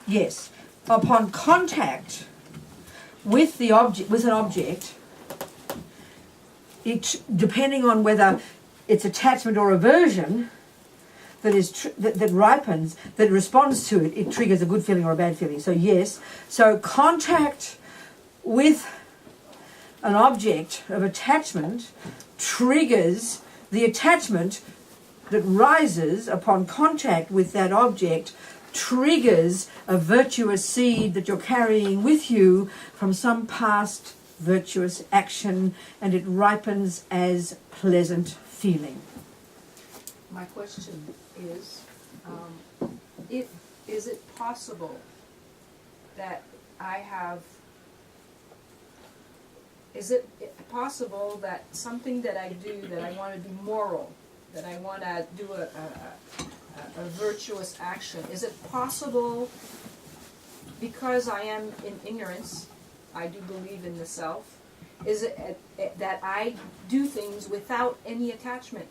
Yes. Upon contact with the object, with an object, it, depending on whether it's attachment or aversion that is that ripens, that responds to it, it triggers a good feeling or a bad feeling. So yes. So contact with an object of attachment triggers the attachment that rises upon contact with that object, triggers a virtuous seed that you're carrying with you from some past virtuous action, and it ripens as pleasant feeling. My question is, is it possible that is it possible that something that I do, that I want to be moral, that I want to do a virtuous action, is it possible, because I am in ignorance, I do believe in the self, is it that I do things without any attachment?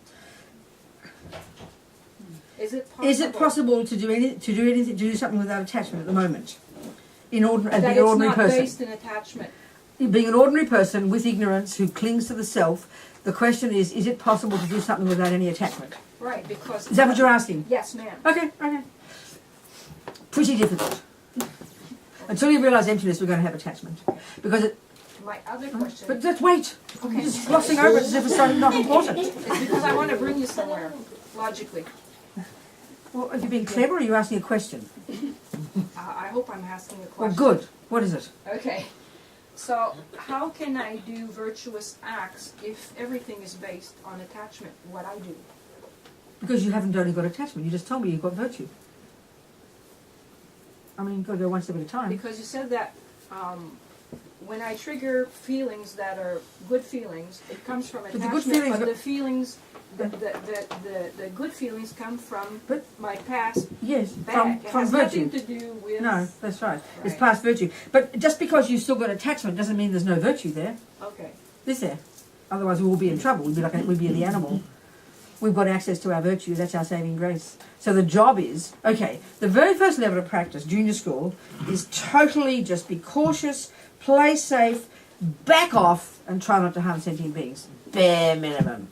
Is it possible? Is it possible to do something without attachment at the moment? Being an ordinary that it's not person. based in attachment. Being an ordinary person with ignorance who clings to the self, the question is it possible to do something without any attachment? Right, because... Is that what you're asking? Yes, ma'am. Okay. Pretty difficult. Until you realise emptiness, we're going to have attachment. Because it... My other question... But just wait. Okay. You're just glossing over it as if it's so not important. It's because I want to bring you somewhere, logically. Well, are you being clever or are you asking a question? I hope I'm asking a question. Well, good. What is it? Okay. So, how can I do virtuous acts if everything is based on attachment, what I do? Because you haven't only got attachment. You just told me you've got virtue. I mean, you've got to go one step at a time. Because you said that when I trigger feelings that are good feelings, it comes from attachment, but the feelings... The good feelings come from my past. Yes, from virtue. Nothing to do with. No, that's right. It's past virtue. But just because you've still got attachment doesn't mean there's no virtue there. Okay. Is there? Otherwise, we will be in trouble. We'd be the animal. We've got access to our virtue. That's our saving grace. So the job is, okay, the very first level of practice, junior school, is totally just be cautious, play safe, back off, and try not to harm sentient beings. Bare minimum.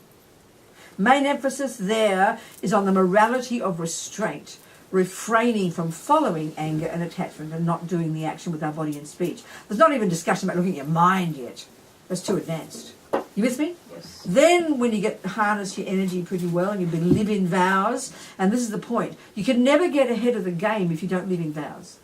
Main emphasis there is on the morality of restraint, refraining from following anger and attachment and not doing the action with our body and speech. There's not even discussion about looking at your mind yet. That's too advanced. You with me? Yes. Then when you get harness your energy pretty well and you live in vows, and this is the point, you can never get ahead of the game if you don't live in vows.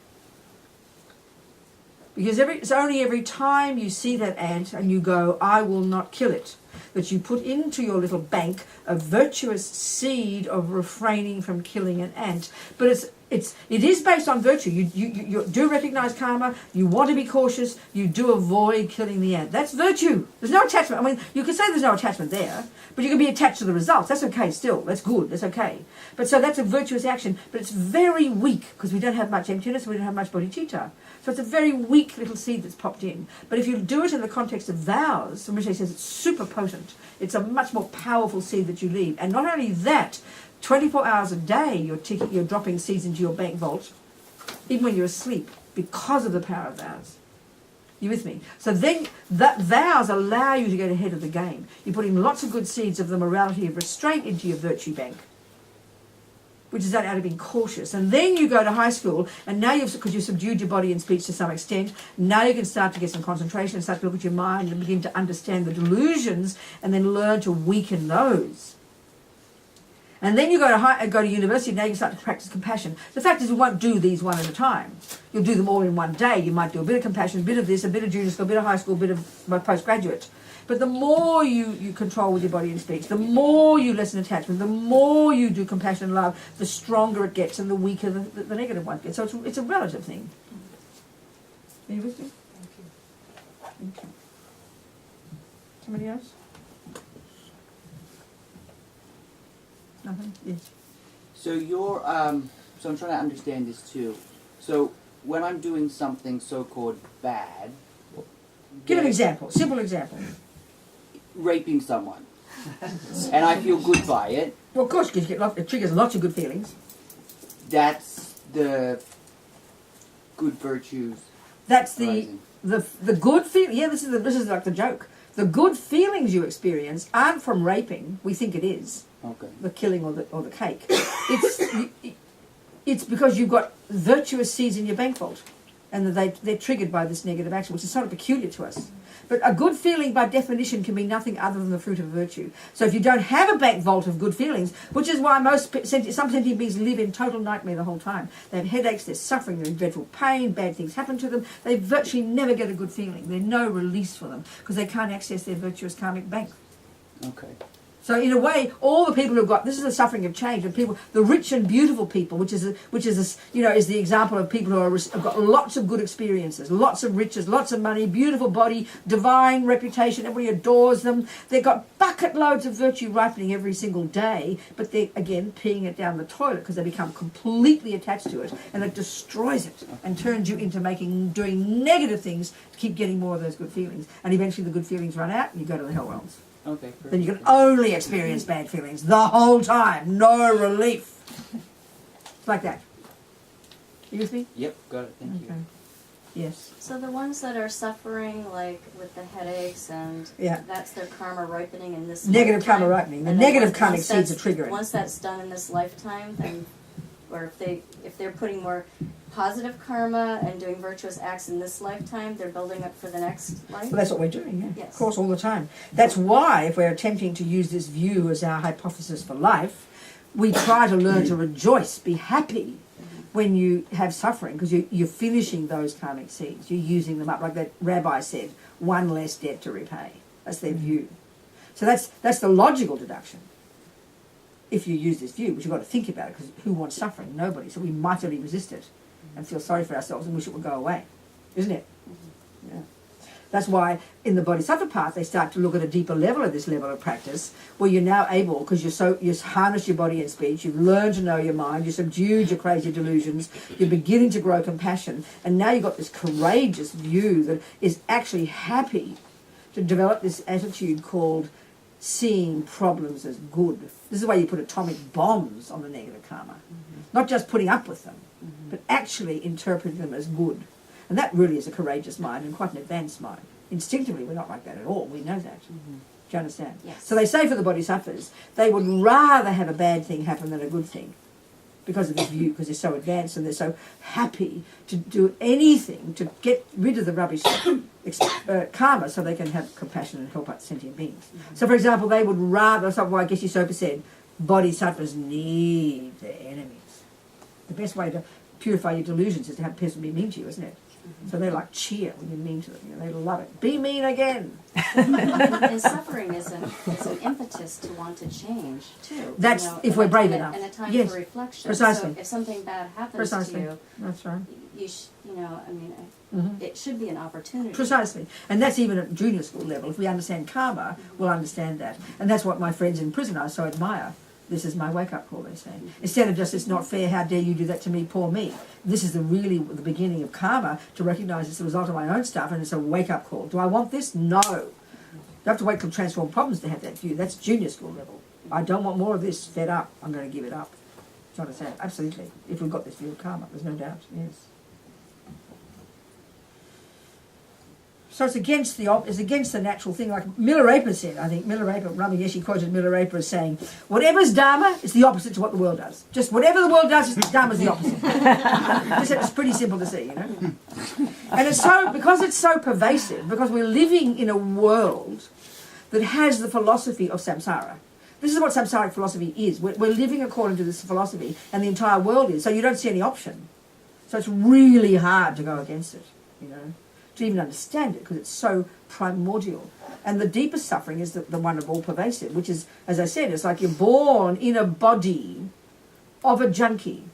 Because it's only every time you see that ant and you go, I will not kill it, that you put into your little bank a virtuous seed of refraining from killing an ant. But it is based on virtue. You do recognize karma, you want to be cautious, you do avoid killing the ant. That's virtue. There's no attachment. I mean, you can say there's no attachment there, but you can be attached to the results. That's okay still. That's good. That's okay. But so that's a virtuous action, but it's very weak because we don't have much emptiness, we don't have much bodhicitta. So it's a very weak little seed that's popped in. But if you do it in the context of vows, Rinpoche says it's super potent. It's a much more powerful seed that you leave. And not only that, 24 hours a day you're dropping seeds into your bank vault, even when you're asleep, because of the power of vows. You with me? So then that vows allow you to get ahead of the game. You're putting lots of good seeds of the morality of restraint into your virtue bank, which is that out of being cautious. And then you go to high school, and now because you've subdued your body and speech to some extent, now you can start to get some concentration and start to look at your mind and begin to understand the delusions and then learn to weaken those. And then you go to university, now you can start to practice compassion. The fact is you won't do these one at a time. You'll do them all in one day. You might do a bit of compassion, a bit of this, a bit of junior school, a bit of high school, a bit of postgraduate. But the more you control with your body and speech, the more you lessen attachment, the more you do compassion and love, the stronger it gets and the weaker the negative one gets. So it's a relative thing. Are you with me? Thank you. Somebody else? Nothing? Yes. So so I'm trying to understand this too. So when I'm doing something so-called bad... Give an example, simple example. Raping someone. And I feel good by it. Well, of course, because it triggers lots of good feelings. That's the good virtues. That's arising. the good feeling. Yeah, this is like the joke. The good feelings you experience aren't from raping. We think it is Okay. the killing or the cake. It's because you've got virtuous seeds in your bank vault, and that they're triggered by this negative action, which is sort of peculiar to us. But a good feeling, by definition, can be nothing other than the fruit of virtue. So if you don't have a bank vault of good feelings, which is why some sentient beings live in total nightmare the whole time. They have headaches, they're suffering, they're in dreadful pain, bad things happen to them. They virtually never get a good feeling. There's no release for them because they can't access their virtuous karmic bank. Okay. So in a way, all the people who've got, this is the suffering of change, and people, the rich and beautiful people, which is the example of people who have got lots of good experiences, lots of riches, lots of money, beautiful body, divine reputation, everybody adores them. They've got bucket loads of virtue ripening every single day, but they're, again, peeing it down the toilet because they become completely attached to it, and it destroys it and turns you into doing negative things to keep getting more of those good feelings. And eventually the good feelings run out and you go to the hell realms. Okay. Perfect. Then you can only experience bad feelings the whole time. No relief. It's like that. You with me? Yep. Got it. Thank you. Yes. So the ones that are suffering, like with the headaches, and that's their karma ripening in this negative lifetime. karma ripening. The And negative karmic seeds are triggering. Once that's done in this lifetime, then, or if they're putting more positive karma and doing virtuous acts in this lifetime, they're building up for the next life. Well, that's what we're doing, yeah. Yes. Of course, all the time. That's why, if we're attempting to use this view as our hypothesis for life, we try to learn to rejoice, be happy when you have suffering, because you're finishing those karmic seeds. You're using them up. Like that rabbi said, one less debt to repay. That's their view. So that's the logical deduction. If you use this view, but you've got to think about it, because who wants suffering? Nobody. So we mightily resist it and feel sorry for ourselves and wish it would go away. Isn't it? Yeah. That's why in the Bodhisattva path they start to look at a deeper level of this level of practice, where you're now able, because you've harnessed your body and speech, you've learned to know your mind, you've subdued your crazy delusions, you're beginning to grow compassion, and now you've got this courageous view that is actually happy to develop this attitude called seeing problems as good. This is why you put atomic bombs on the negative karma. Not just putting up with them, but actually interpreting them as good. And that really is a courageous mind and quite an advanced mind. Instinctively, we're not like that at all. We know that. Do you understand? Yes. So they say for the bodhisattvas, they would rather have a bad thing happen than a good thing, because of this view, because they're so advanced and they're so happy to do anything to get rid of the rubbish karma so they can have compassion and help out sentient beings. So, for example, they would rather, that's why Geshe Sopa said, bodhisattvas need their enemies. The best way to purify your delusions is to have a person be mean to you, isn't it? So they like cheer when you're mean to them. You know, they love it. Be mean again. And suffering is an impetus to want to change too. That's if we're brave and enough. And a time Yes, for reflection. precisely. So if something bad happens Precisely. to you, That's right. it should be an opportunity. Precisely. And that's even at junior school level. If we understand karma, we'll understand that. And that's what my friends in prison I so admire. This is my wake-up call, they say. Instead of just, it's not fair, how dare you do that to me, poor me. This is the beginning of karma, to recognise it's the result of my own stuff, and it's a wake-up call. Do I want this? No. You have to wait till transform problems to have that view. That's junior school level. I don't want more of this, fed up. I'm going to give it up. Do you understand? Absolutely. If we've got this view of karma, there's no doubt, yes. So it's against the natural thing, like Milarepa said. I think Ramyeshi quoted Milarepa as saying, whatever's Dharma is the opposite to what the world does. Just whatever the world does, Dharma's the opposite. It's pretty simple to see, you know. And it's so, because it's so pervasive, because we're living in a world that has the philosophy of samsara. This is what samsaric philosophy is. We're living according to this philosophy, and the entire world is. So you don't see any option. So it's really hard to go against it, you know, to even understand it, because it's so primordial. And the deepest suffering is the one of all pervasive, which is, as I said, it's like you're born in a body of a junkie,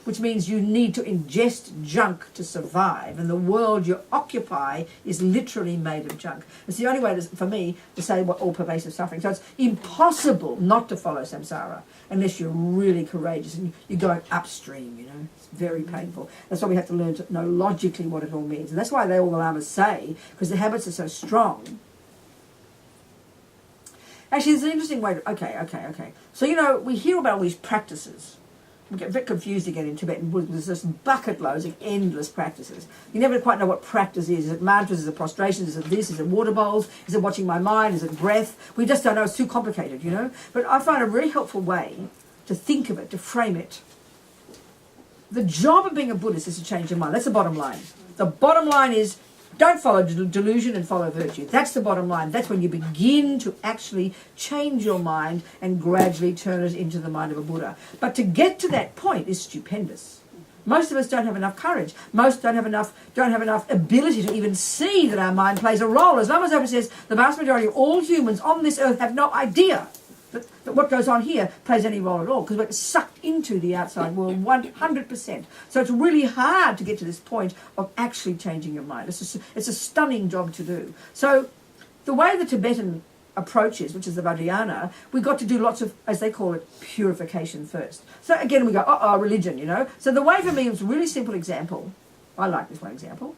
which means you need to ingest junk to survive, and the world you occupy is literally made of junk. It's the only way, for me, to say what all pervasive suffering. So it's impossible not to follow samsara unless you're really courageous and you're going upstream, you know. It's very painful. That's why we have to learn to know logically what it all means. And that's why all the lamas say, because the habits are so strong. Actually, there's an interesting way to... Okay. So, you know, we hear about all these practices we get a bit confused again in Tibetan Buddhism. There's just bucket loads of endless practices. You never quite know what practice is. Is it mantras? Is it prostrations? Is it this? Is it water bowls? Is it watching my mind? Is it breath? We just don't know. It's too complicated, you know. But I find a really helpful way to think of it, to frame it. The job of being a Buddhist is to change your mind. That's the bottom line. The bottom line is don't follow delusion and follow virtue. That's the bottom line. That's when you begin to actually change your mind and gradually turn it into the mind of a Buddha. But to get to that point is stupendous. Most of us don't have enough courage. Most don't have enough ability to even see that our mind plays a role. As Lama Zopa says, the vast majority of all humans on this earth have no idea that what goes on here plays any role at all, because we're sucked into the outside world 100%. So it's really hard to get to this point of actually changing your mind. It's a stunning job to do. So the way the Tibetan approach is, which is the Vajrayana, we've got to do lots of, as they call it, purification first. So again, we go, religion, you know. So the way for me is a really simple example. I like this one example.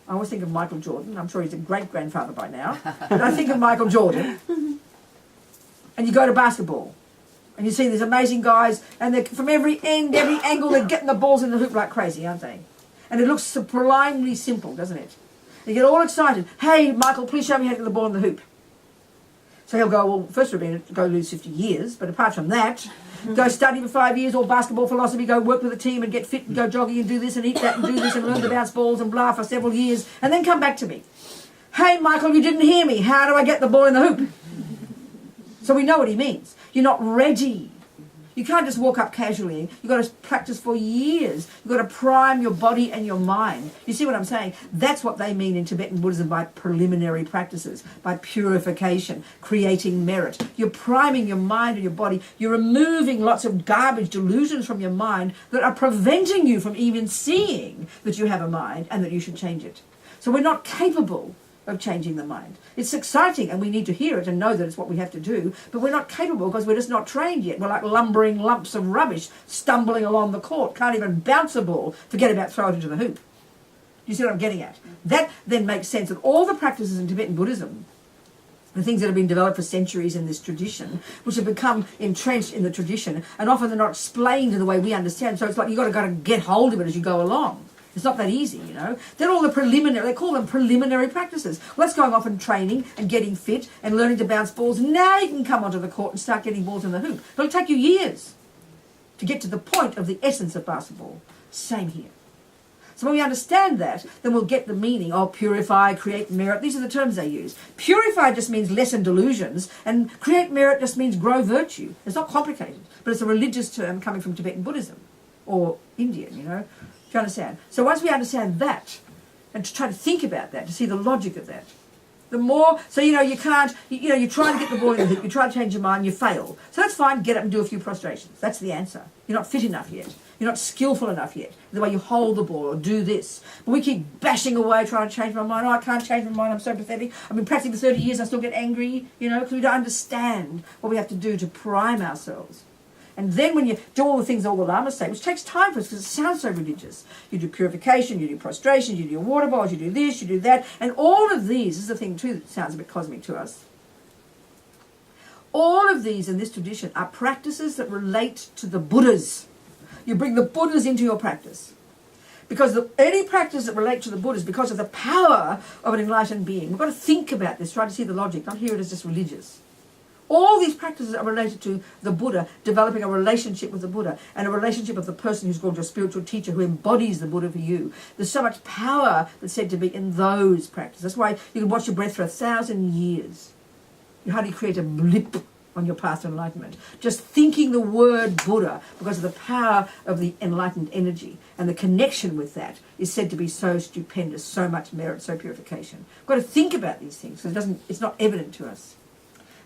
I always think of Michael Jordan. I'm sure he's a great-grandfather by now. But I think of Michael Jordan. And you go to basketball, and you see these amazing guys, and they're from every end, every angle, they're getting the balls in the hoop like crazy, aren't they? And it looks sublimely simple, doesn't it? You get all excited. Hey, Michael, please show me how to get the ball in the hoop. So he'll go, well, first of all, go lose 50 years, but apart from that, go study for 5 years, all basketball philosophy, go work with a team and get fit and go jogging and do this and eat that and do this and learn to bounce balls and blah for several years, and then come back to me. Hey, Michael, you didn't hear me. How do I get the ball in the hoop? So we know what he means. You're not ready. You can't just walk up casually. You've got to practice for years. You've got to prime your body and your mind. You see what I'm saying? That's what they mean in Tibetan Buddhism by preliminary practices, by purification, creating merit. You're priming your mind and your body. You're removing lots of garbage delusions from your mind that are preventing you from even seeing that you have a mind and that you should change it. So we're not capable of changing the mind. It's exciting and we need to hear it and know that it's what we have to do, but we're not capable because we're just not trained yet. We're like lumbering lumps of rubbish stumbling along the court, can't even bounce a ball, forget about throw it into the hoop. You see what I'm getting at? That then makes sense that all the practices in Tibetan Buddhism, the things that have been developed for centuries in this tradition, which have become entrenched in the tradition, and often they're not explained in the way we understand, so it's like you've got to get hold of it as you go along. It's not that easy, you know. They're all the preliminary, they call them preliminary practices. Well, that's going off and training and getting fit and learning to bounce balls. Now you can come onto the court and start getting balls in the hoop. But it'll take you years to get to the point of the essence of basketball. Same here. So when we understand that, then we'll get the meaning of purify, create merit. These are the terms they use. Purify just means lessen delusions, and create merit just means grow virtue. It's not complicated, but it's a religious term coming from Tibetan Buddhism or Indian, you know. Do you understand? So once we understand that, and to try to think about that, to see the logic of that, the more, so you know, you can't, you know, you try to get the ball in the hoop, you try to change your mind, you fail. So that's fine, get up and do a few prostrations. That's the answer. You're not fit enough yet. You're not skillful enough yet, the way you hold the ball or do this. But we keep bashing away trying to change my mind. Oh, I can't change my mind, I'm so pathetic. I've been practicing for 30 years, I still get angry, you know, because we don't understand what we have to do to prime ourselves. And then when you do all the things all the lamas say, which takes time for us because it sounds so religious, you do purification, you do prostration, you do your water bowls, you do this, you do that, and all of these, this is the thing too that sounds a bit cosmic to us, all of these in this tradition are practices that relate to the Buddhas. You bring the Buddhas into your practice. Because any practice that relates to the Buddhas, because of the power of an enlightened being, we've got to think about this, try to see the logic, not hear it as just religious. All these practices are related to the Buddha, developing a relationship with the Buddha and a relationship with the person who's gone to a spiritual teacher who embodies the Buddha for you. There's so much power that's said to be in those practices. That's why you can watch your breath for 1,000 years. You hardly create a blip on your path to enlightenment. Just thinking the word Buddha, because of the power of the enlightened energy and the connection with that, is said to be so stupendous, so much merit, so purification. We've got to think about these things because it's not evident to us.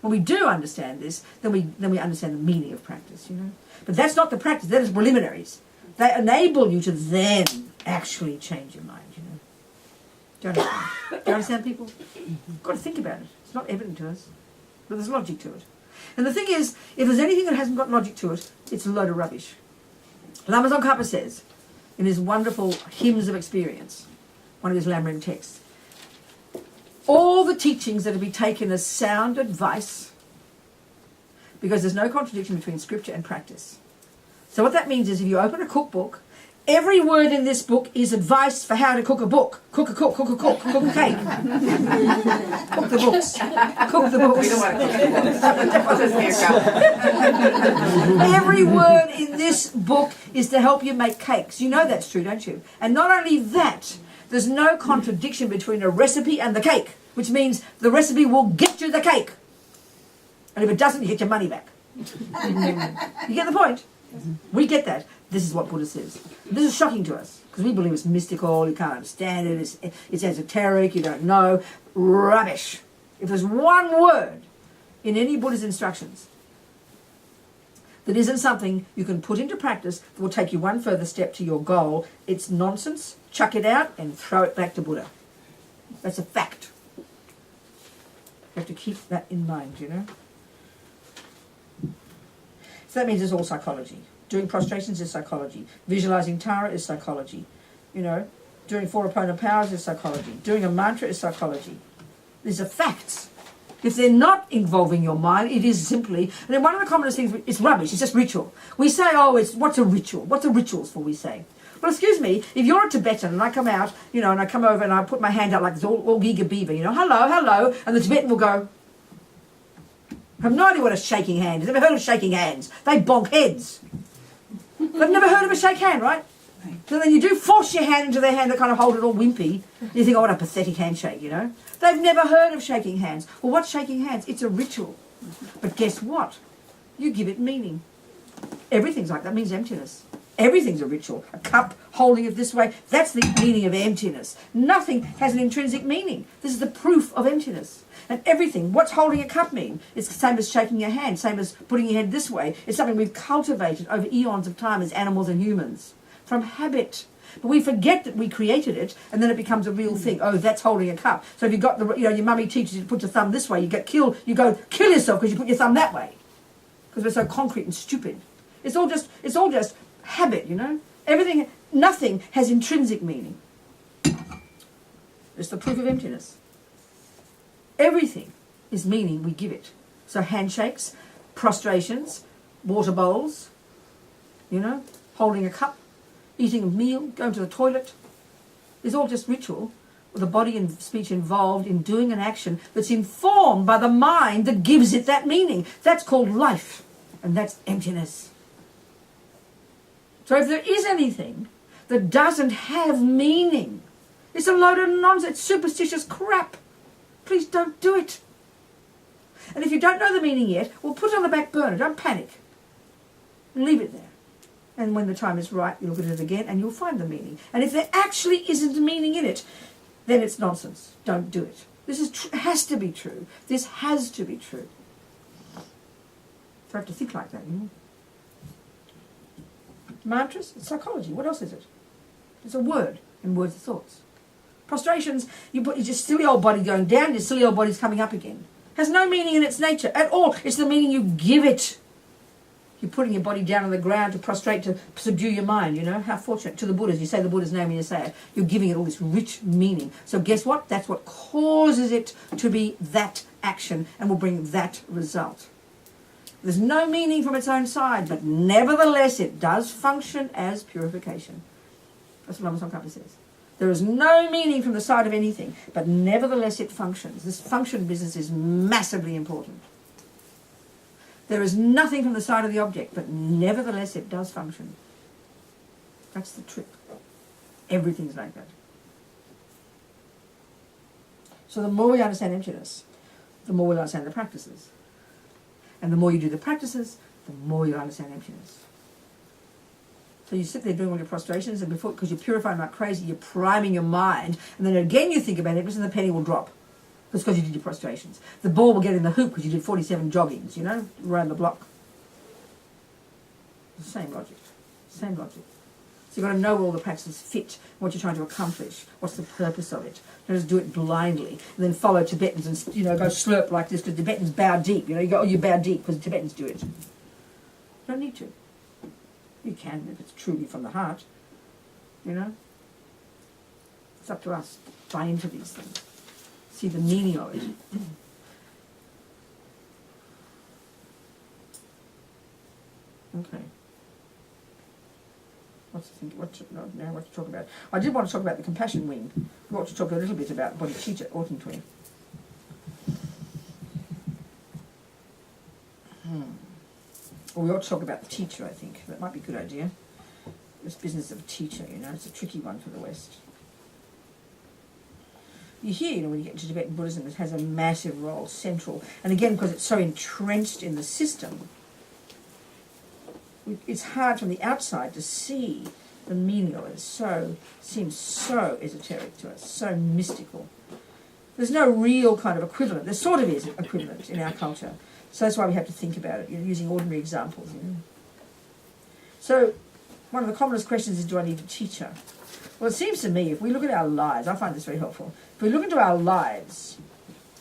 When we do understand this, then we understand the meaning of practice, you know. But that's not the practice, that is preliminaries. They enable you to then actually change your mind, you know. Do you understand? Do you understand, people? You've got to think about it. It's not evident to us, but there's logic to it. And the thing is, if there's anything that hasn't got logic to it, it's a load of rubbish. Lama Tsongkhapa says, in his wonderful Hymns of Experience, one of his Lamrim texts, all the teachings that are to be taken as sound advice, because there's no contradiction between scripture and practice. So what that means is if you open a cookbook, every word in this book is advice for how to cook a book. Cook a cake. Cook the books. Cook the books. We don't want to cook the books. Every word in this book is to help you make cakes. You know that's true, don't you? And not only that, there's no contradiction between a recipe and the cake, which means the recipe will get you the cake. And if it doesn't, you get your money back. You get the point? We get that. This is what Buddha says. This is shocking to us because we believe it's mystical, you can't understand it, it's esoteric, you don't know. Rubbish. If there's one word in any Buddha's instructions that isn't something you can put into practice that will take you one further step to your goal, it's nonsense. Chuck it out and throw it back to Buddha. That's a fact. You have to keep that in mind, you know. So that means it's all psychology. Doing prostrations is psychology. Visualizing Tara is psychology. You know, doing four opponent powers is psychology. Doing a mantra is psychology. These are facts. If they're not involving your mind, it is simply, and then one of the commonest things, it's rubbish, it's just ritual. We say, oh, what's a ritual? What's a rituals for, we say? Well, excuse me, if you're a Tibetan and I come out, you know, and I come over and I put my hand out like this, all Giga Beaver, you know, hello, hello, and the Tibetan will go, I have no idea what a shaking hand is. Never heard of shaking hands. They bonk heads. They've never heard of a shake hand, right? So then you do force your hand into their hand, they kind of hold it all wimpy. You think, oh, what a pathetic handshake, you know. They've never heard of shaking hands. Well, what's shaking hands? It's a ritual. But guess what? You give it meaning. Everything's like that. It means emptiness. Everything's a ritual. A cup, holding it this way, that's the meaning of emptiness. Nothing has an intrinsic meaning. This is the proof of emptiness. And everything, what's holding a cup mean? It's the same as shaking your hand, same as putting your head this way. It's something we've cultivated over eons of time as animals and humans. From habit. But we forget that we created it, and then it becomes a real thing. Oh, that's holding a cup. So if you've got the, you know, your mummy teaches you to put your thumb this way, you get killed. You go kill yourself because you put your thumb that way. Because we're so concrete and stupid. It's all just habit, you know. Everything, nothing has intrinsic meaning. It's the proof of emptiness. Everything is meaning we give it. So handshakes, prostrations, water bowls, you know, holding a cup, eating a meal, going to the toilet, is all just ritual with the body and speech involved in doing an action that's informed by the mind that gives it that meaning. That's called life, and that's emptiness. So if there is anything that doesn't have meaning, it's a load of nonsense, it's superstitious crap. Please don't do it. And if you don't know the meaning yet, well, put it on the back burner. Don't panic. Leave it there. And when the time is right, you'll look at it again and you'll find the meaning. And if there actually isn't meaning in it, then it's nonsense. Don't do it. This is has to be true. This has to be true. So I have to think like that, you know. Mantras, it's psychology. What else is it? It's a word, and words are thoughts. Prostrations, you put your silly old body going down, your silly old body's coming up again. Has no meaning in its nature at all. It's the meaning you give it. You're putting your body down on the ground to prostrate, to subdue your mind, you know. How fortunate. To the Buddhas, you say the Buddha's name and you say it. You're giving it all this rich meaning. So guess what? That's what causes it to be that action and will bring that result. There's no meaning from its own side, but nevertheless it does function as purification. That's what Lama Tsongkhapa says. There is no meaning from the side of anything, but nevertheless it functions. This function business is massively important. There is nothing from the side of the object, but nevertheless it does function. That's the trick. Everything's like that. So the more we understand emptiness, the more we'll understand the practices. And the more you do the practices, the more you'll understand emptiness. So you sit there doing all your prostrations, and before, because you're purifying like crazy, you're priming your mind, and then again you think about emptiness and the penny will drop. That's because you did your prostrations. The ball will get in the hoop because you did 47 joggings, you know, around the block. The same logic. Same logic. So you've got to know where all the practices fit, what you're trying to accomplish, what's the purpose of it. Don't just do it blindly, and then follow Tibetans and, you know, go slurp like this because Tibetans bow deep. You know, you go, oh, you bow deep because Tibetans do it. You don't need to. You can if it's truly from the heart, you know. It's up to us. Buy into these things. See the meaning of it. Okay. what to talk about? I did want to talk about the compassion wing. We ought to talk a little bit about bodhicitta, oughtn't we? Or we ought to talk about the teacher, I think. That might be a good idea. This business of teacher, it's a tricky one for the West. You hear, when you get into Tibetan Buddhism, it has a massive role, central. And again, because it's so entrenched in the system, it's hard from the outside to see the meaning of it. It seems so esoteric to us, so mystical. There's no real kind of equivalent. There sort of is equivalent in our culture. So that's why we have to think about it, using ordinary examples. So one of the commonest questions is, do I need a teacher? Well, it seems to me, if we look at our lives, I find this very helpful. If we look into our lives,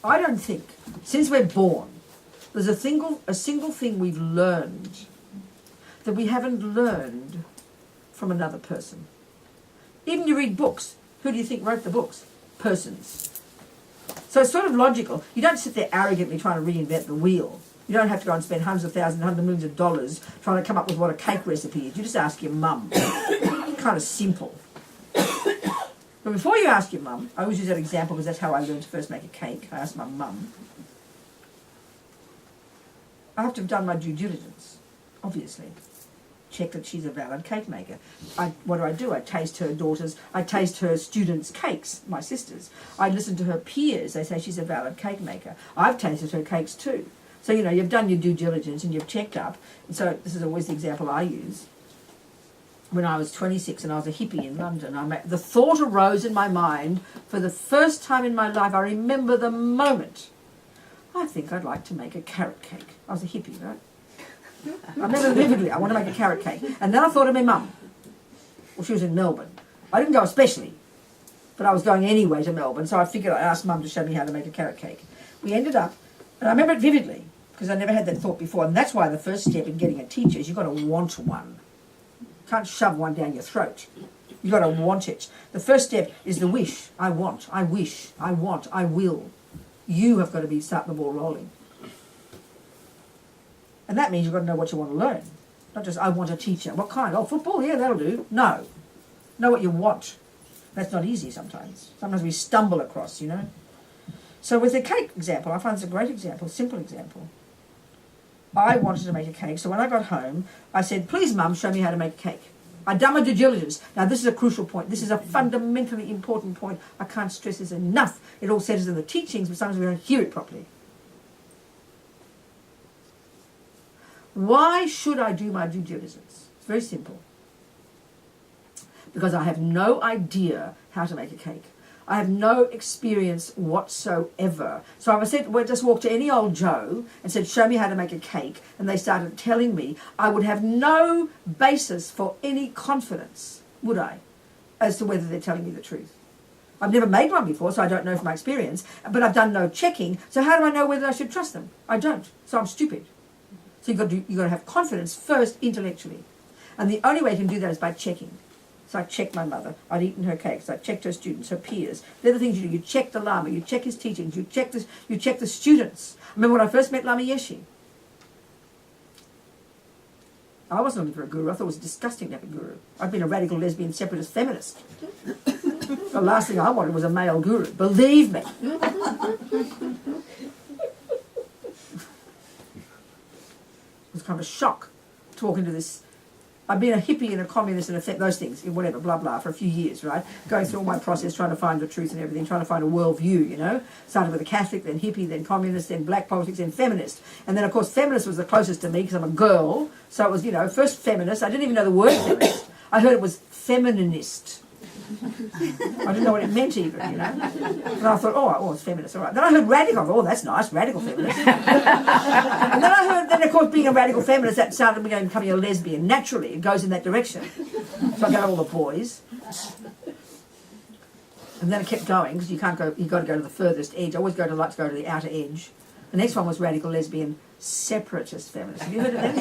I don't think, since we're born, there's a single thing we've learned that we haven't learned from another person. Even you read books, who do you think wrote the books? Persons. So it's sort of logical. You don't sit there arrogantly trying to reinvent the wheel. You don't have to go and spend hundreds of thousands, hundreds of millions of dollars trying to come up with what a cake recipe is. You just ask your mum. Kind of simple. But before you ask your mum, I always use that example because that's how I learned to first make a cake. I asked my mum. I have to have done my due diligence, obviously. Check that she's a valid cake maker. What do? I taste her students' cakes, my sisters. I listen to her peers. They say she's a valid cake maker. I've tasted her cakes too. So, you've done your due diligence and you've checked up. And so this is always the example I use. When I was 26 and I was a hippie in London, the thought arose in my mind for the first time in my life. I remember the moment. I think I'd like to make a carrot cake. I was a hippie, right? I remember vividly, I want to make a carrot cake. And then I thought of my mum. Well, she was in Melbourne. I didn't go especially, but I was going anyway to Melbourne, so I figured I'd ask Mum to show me how to make a carrot cake. We ended up, and I remember it vividly, because I never had that thought before, and that's why the first step in getting a teacher is you've got to want one. You can't shove one down your throat. You've got to want it. The first step is the wish. I want, I wish, I want, I will. You have got to start the ball rolling. And that means you've got to know what you want to learn. Not just, I want a teacher. What kind? Oh, football? Yeah, that'll do. No. Know what you want. That's not easy sometimes. Sometimes we stumble across, So with the cake example, I find it's a great example, simple example. I wanted to make a cake, so when I got home, I said, please, Mum, show me how to make a cake. I'd done my due diligence. Now, this is a crucial point. This is a fundamentally important point. I can't stress this enough. It all says in the teachings, but sometimes we don't hear it properly. Why should I do my due diligence? It's very simple. Because I have no idea how to make a cake. I have no experience whatsoever. So if I said, just walk to any old Joe and said, show me how to make a cake, and they started telling me, I would have no basis for any confidence, would I, as to whether they're telling me the truth. I've never made one before, so I don't know from my experience, but I've done no checking, so how do I know whether I should trust them? I don't, so I'm stupid. So you've got to have confidence first intellectually. And the only way you can do that is by checking. So I checked my mother. I'd eaten her cakes. I checked her students, her peers. They're the things you do. You check the Lama. You check his teachings. You check the students. I remember when I first met Lama Yeshe. I wasn't looking for a guru. I thought it was disgusting to have a guru. I'd been a radical lesbian separatist feminist. The last thing I wanted was a male guru. Believe me. It was kind of a shock talking to this. I've been a hippie and a communist and those things, whatever, blah, blah, for a few years, right? Going through all my process, trying to find the truth and everything, trying to find a worldview, Started with a Catholic, then hippie, then communist, then black politics, then feminist. And then, of course, feminist was the closest to me because I'm a girl. So it was, first feminist. I didn't even know the word feminist. I heard it was femininist. I didn't know what it meant even, And I thought, oh, it's feminist, all right. Then I heard radical. I thought, oh, that's nice, radical feminist. And then of course, being a radical feminist, that started me becoming a lesbian. Naturally, it goes in that direction. So I got all the boys. And then it kept going, because you've got to go to the furthest edge. I always like to go to the outer edge. The next one was radical lesbian separatist feminist. Have you heard of that?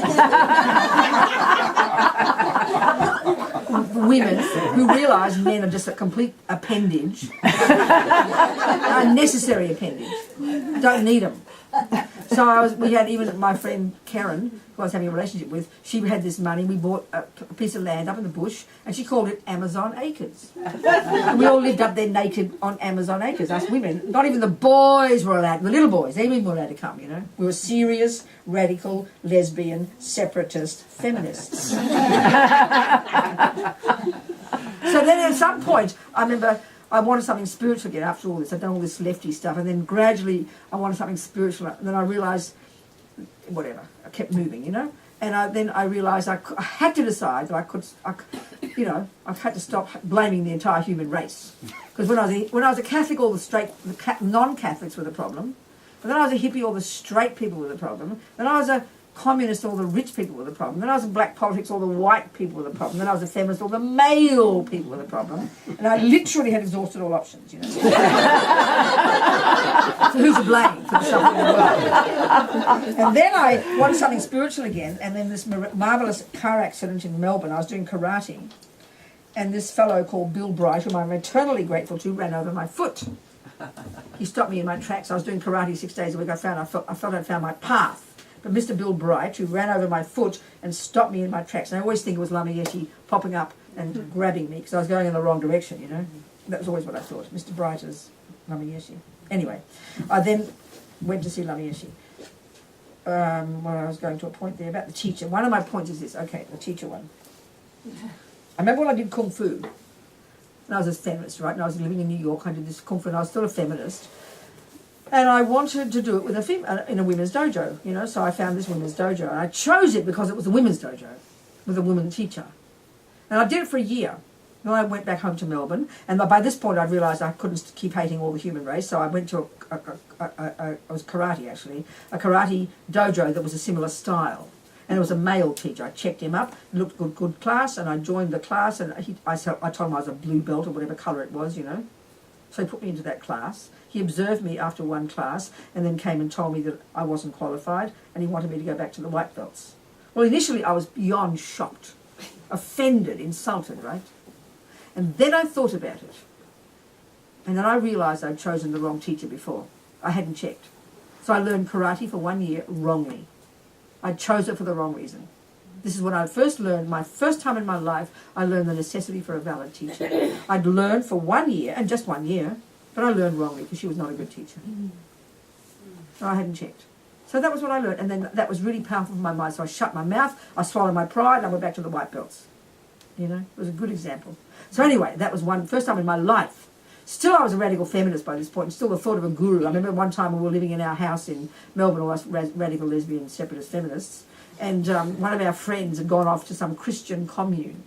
Women who realise men are just a complete appendage, a necessary appendage. Don't need them. So we had even my friend Karen, who I was having a relationship with, she had this money. We bought a piece of land up in the bush, and she called it Amazon Acres. And we all lived up there naked on Amazon Acres, us women. Not even the boys were allowed, the little boys, they were allowed to come, you know. We were serious, radical, lesbian, separatist feminists. So then at some point, I remember I wanted something spiritual again after all this. I'd done all this lefty stuff, and then gradually I wanted something spiritual. And then I realised, whatever, I kept moving, you know. And then I realised I had to decide that I had to stop blaming the entire human race. Because when I was a Catholic, all the non-Catholics were the problem. And then I was a hippie, all the straight people were the problem. Then I was a communist, all the rich people were the problem. Then I was in black politics, all the white people were the problem. Then I was a feminist, all the male people were the problem. And I literally had exhausted all options, you know. So who's to blame for the suffering of the world? And then I wanted something spiritual again, and then this marvellous car accident in Melbourne, I was doing karate, and this fellow called Bill Bright, whom I'm eternally grateful to, ran over my foot. He stopped me in my tracks. I was doing karate 6 days a week. I felt I'd found my path. But Mr. Bill Bright, who ran over my foot and stopped me in my tracks, and I always think it was Lama Yeshe popping up and grabbing me because I was going in the wrong direction, you know. That was always what I thought. Mr. Bright is Lama Yeshe. Anyway, I then went to see Lama Yeshe. When I was going to a point there about the teacher. One of my points is this. Okay, the teacher one. I remember when I did Kung Fu. And I was a feminist, right? And I was living in New York. I did this Kung Fu, and I was still a feminist. And I wanted to do it with in a women's dojo, you know, so I found this women's dojo. And I chose it because it was a women's dojo with a woman teacher. And I did it for a year. Then I went back home to Melbourne, and by this point I realised I couldn't keep hating all the human race, so I went to it was karate actually, a karate dojo that was a similar style. And it was a male teacher. I checked him up, looked good class, and I joined the class, and I told him I was a blue belt or whatever colour it was, you know. So he put me into that class. He observed me after one class and then came and told me that I wasn't qualified and he wanted me to go back to the white belts. Well, initially I was beyond shocked, offended, insulted, right? And then I thought about it. And then I realised I'd chosen the wrong teacher before. I hadn't checked. So I learned karate for 1 year wrongly. I chose it for the wrong reason. This is when I first learned, my first time in my life, I learned the necessity for a valid teacher. I'd learned for 1 year, and just 1 year, but I learned wrongly because she was not a good teacher. So I hadn't checked. So that was what I learned, and then that was really powerful for my mind. So I shut my mouth, I swallowed my pride, and I went back to the white belts. You know, it was a good example. So anyway, that was first time in my life. Still, I was a radical feminist by this point, and still the thought of a guru. I remember one time we were living in our house in Melbourne, all us radical lesbian separatist feminists, and one of our friends had gone off to some Christian commune.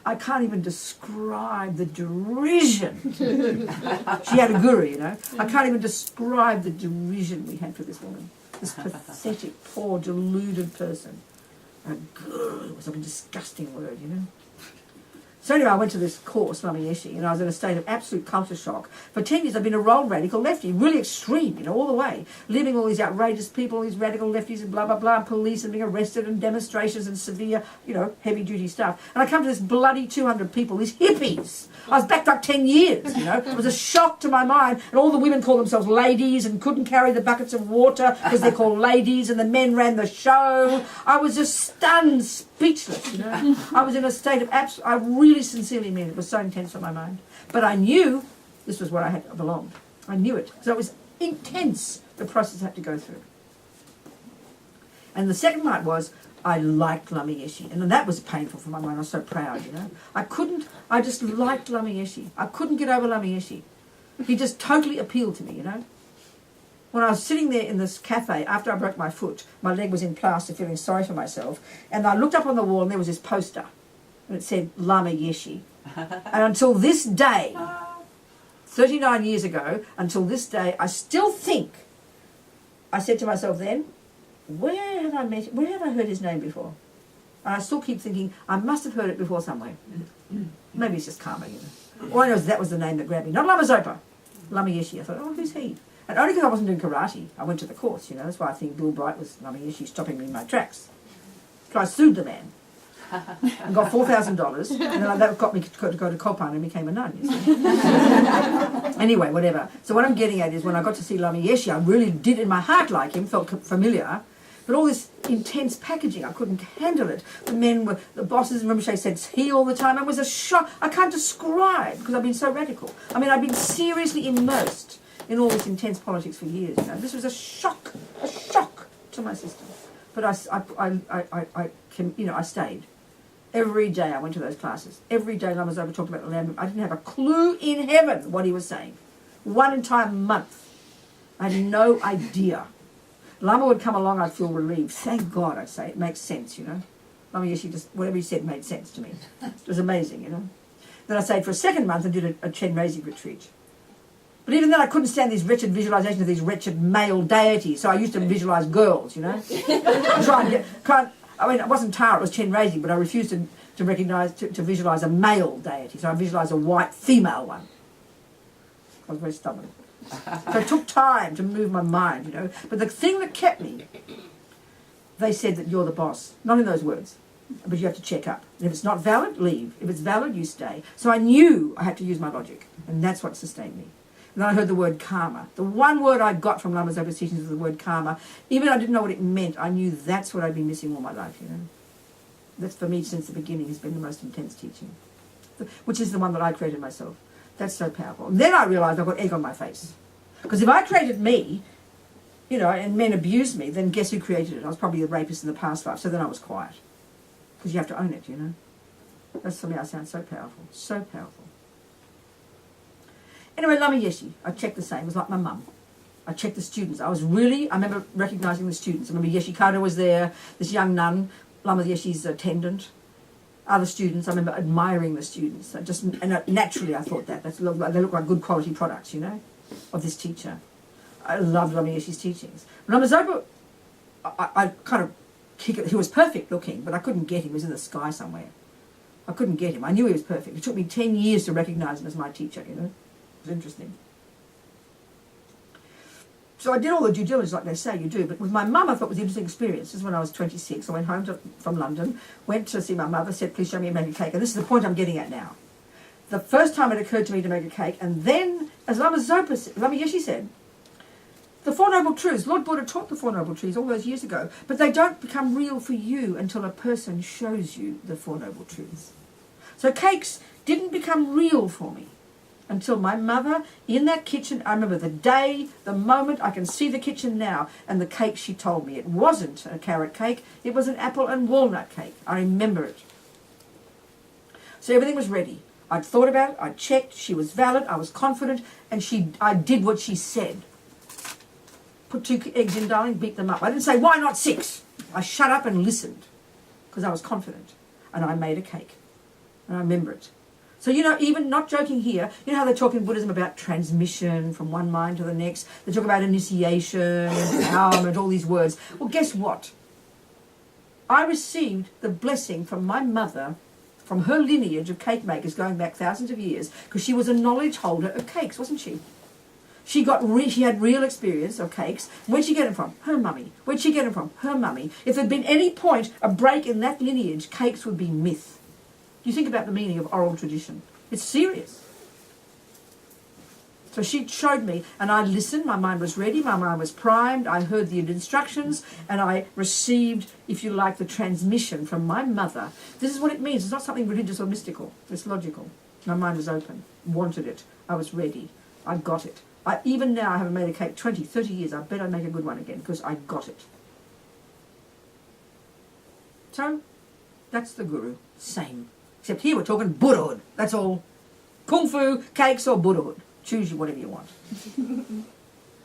I can't even describe the derision. She had a guru, you know. I can't even describe the derision we had for this woman. This pathetic, poor, deluded person. A guru was a disgusting word, you know. So anyway, I went to this course, Lama Yeshe, and I was in a state of absolute culture shock. For 10 years, I've been a rolled radical lefty, really extreme, you know, all the way. Living all these outrageous people, these radical lefties and blah, blah, blah, and police and being arrested and demonstrations and severe, you know, heavy-duty stuff. And I come to this bloody 200 people, these hippies. I was backed up 10 years, you know. It was a shock to my mind. And all the women called themselves ladies and couldn't carry the buckets of water because they're called ladies, and the men ran the show. I was just stunned, speechless, you know. I was in a state of I really sincerely mean it. It was so intense on my mind. But I knew this was where I had belonged. I knew it. So it was intense, the process I had to go through. And the second part was, I liked Lama Yeshe. And that was painful for my mind. I was so proud, you know. I just liked Lama Yeshe. I couldn't get over Lama Yeshe. He just totally appealed to me, you know. When I was sitting there in this cafe, after I broke my foot, my leg was in plaster, feeling sorry for myself, and I looked up on the wall and there was this poster, and it said Lama Yeshe. And until this day, 39 years ago, until this day, I still think, I said to myself then, where have I heard his name before? And I still keep thinking, I must have heard it before somewhere. Maybe it's just karma, you know. All I know is that was the name that grabbed me. Not Lama Zopa, Lama Yeshe. I thought, oh, who's he? And only because I wasn't doing karate, I went to the course, you know. That's why I think Bill Bright was Lama Yeshe stopping me in my tracks. So I sued the man. and got $4,000, and then that got me to go to Copan and became a nun, you see. Anyway, whatever. So what I'm getting at is when I got to see Lama Yeshe, I really did in my heart like him, felt familiar, but all this intense packaging, I couldn't handle it. The men were, the bosses, Rinpoche said he all the time. It was a shock. I can't describe because I've been so radical. I mean, I've been seriously immersed in all this intense politics for years. You know? This was a shock to my system. But I stayed. Every day I went to those classes. Every day Lama Zopa talked about the land. I didn't have a clue in heaven what he was saying. One entire month. I had no idea. Lama would come along, I'd feel relieved. Thank God, I'd say. It makes sense, you know. Lama Yeshe just, whatever he said made sense to me. It was amazing, you know. Then I stayed for a second month and did a Chen Rezi retreat. But even then I couldn't stand these wretched visualizations of these wretched male deities, so I used to visualize girls, you know. It wasn't Tara, it was Chen Rezi, but I refused to visualize a male deity, so I visualized a white female one. I was very stubborn. So it took time to move my mind, you know. But the thing that kept me, they said that you're the boss. Not in those words, but you have to check up. And if it's not valid, leave. If it's valid, you stay. So I knew I had to use my logic, and that's what sustained me. And then I heard the word karma. The one word I got from Lama Zopa's teachings was the word karma. Even I didn't know what it meant, I knew that's what I'd been missing all my life, you know. That's for me since the beginning has been the most intense teaching, which is the one that I created myself. That's so powerful. And then I realised I've got egg on my face. Because if I created me, you know, and men abused me, then guess who created it? I was probably a rapist in the past life, so then I was quiet. Because you have to own it, you know. That's something I sound so powerful. So powerful. Anyway, Lama Yeshe, I checked the same. It was like my mum. I checked the students. I remember recognising the students. I remember Yeshe Kado was there, this young nun, Lama Yeshe's attendant. Other students, I remember admiring the students. Naturally I thought that. They look like good quality products, you know, of this teacher. I loved Lama Yeshe's teachings. Lama Zopa, I kind of, he was perfect looking, but I couldn't get him. He was in the sky somewhere. I couldn't get him. I knew he was perfect. It took me 10 years to recognise him as my teacher, you know. It was interesting. So I did all the due diligence like they say you do, but with my mum I thought it was an interesting experience. This is when I was 26. I went home from London, went to see my mother, said, please show me how to make a cake. And this is the point I'm getting at now. The first time it occurred to me to make a cake, and then, as Lama Yeshe said, the Four Noble Truths, Lord Buddha taught the Four Noble Truths all those years ago, but they don't become real for you until a person shows you the Four Noble Truths. So cakes didn't become real for me until my mother, in that kitchen, I remember the day, the moment, I can see the kitchen now, and the cake she told me. It wasn't a carrot cake, it was an apple and walnut cake. I remember it. So everything was ready. I'd thought about it, I'd checked, she was valid, I was confident, and I did what she said. Put 2 eggs in, darling, beat them up. I didn't say, why not 6? I shut up and listened, because I was confident. And I made a cake. And I remember it. So, you know, even not joking here, you know how they talk in Buddhism about transmission from one mind to the next? They talk about initiation, empowerment, all these words. Well, guess what? I received the blessing from my mother, from her lineage of cake makers going back thousands of years, because she was a knowledge holder of cakes, wasn't she? She had real experience of cakes. Where'd she get them from? Her mummy. Where'd she get them from? Her mummy. If there'd been any point, a break in that lineage, cakes would be myth. You think about the meaning of oral tradition. It's serious. So she showed me, and I listened. My mind was ready. My mind was primed. I heard the instructions, and I received, if you like, the transmission from my mother. This is what it means. It's not something religious or mystical. It's logical. My mind was open. Wanted it. I was ready. I got it. Even now, I haven't made a cake 20, 30 years. I bet I'd make a good one again, because I got it. So, that's the Guru. Same. Except here we're talking Buddhahood. That's all. Kung Fu, cakes, or Buddhahood. Choose you whatever you want.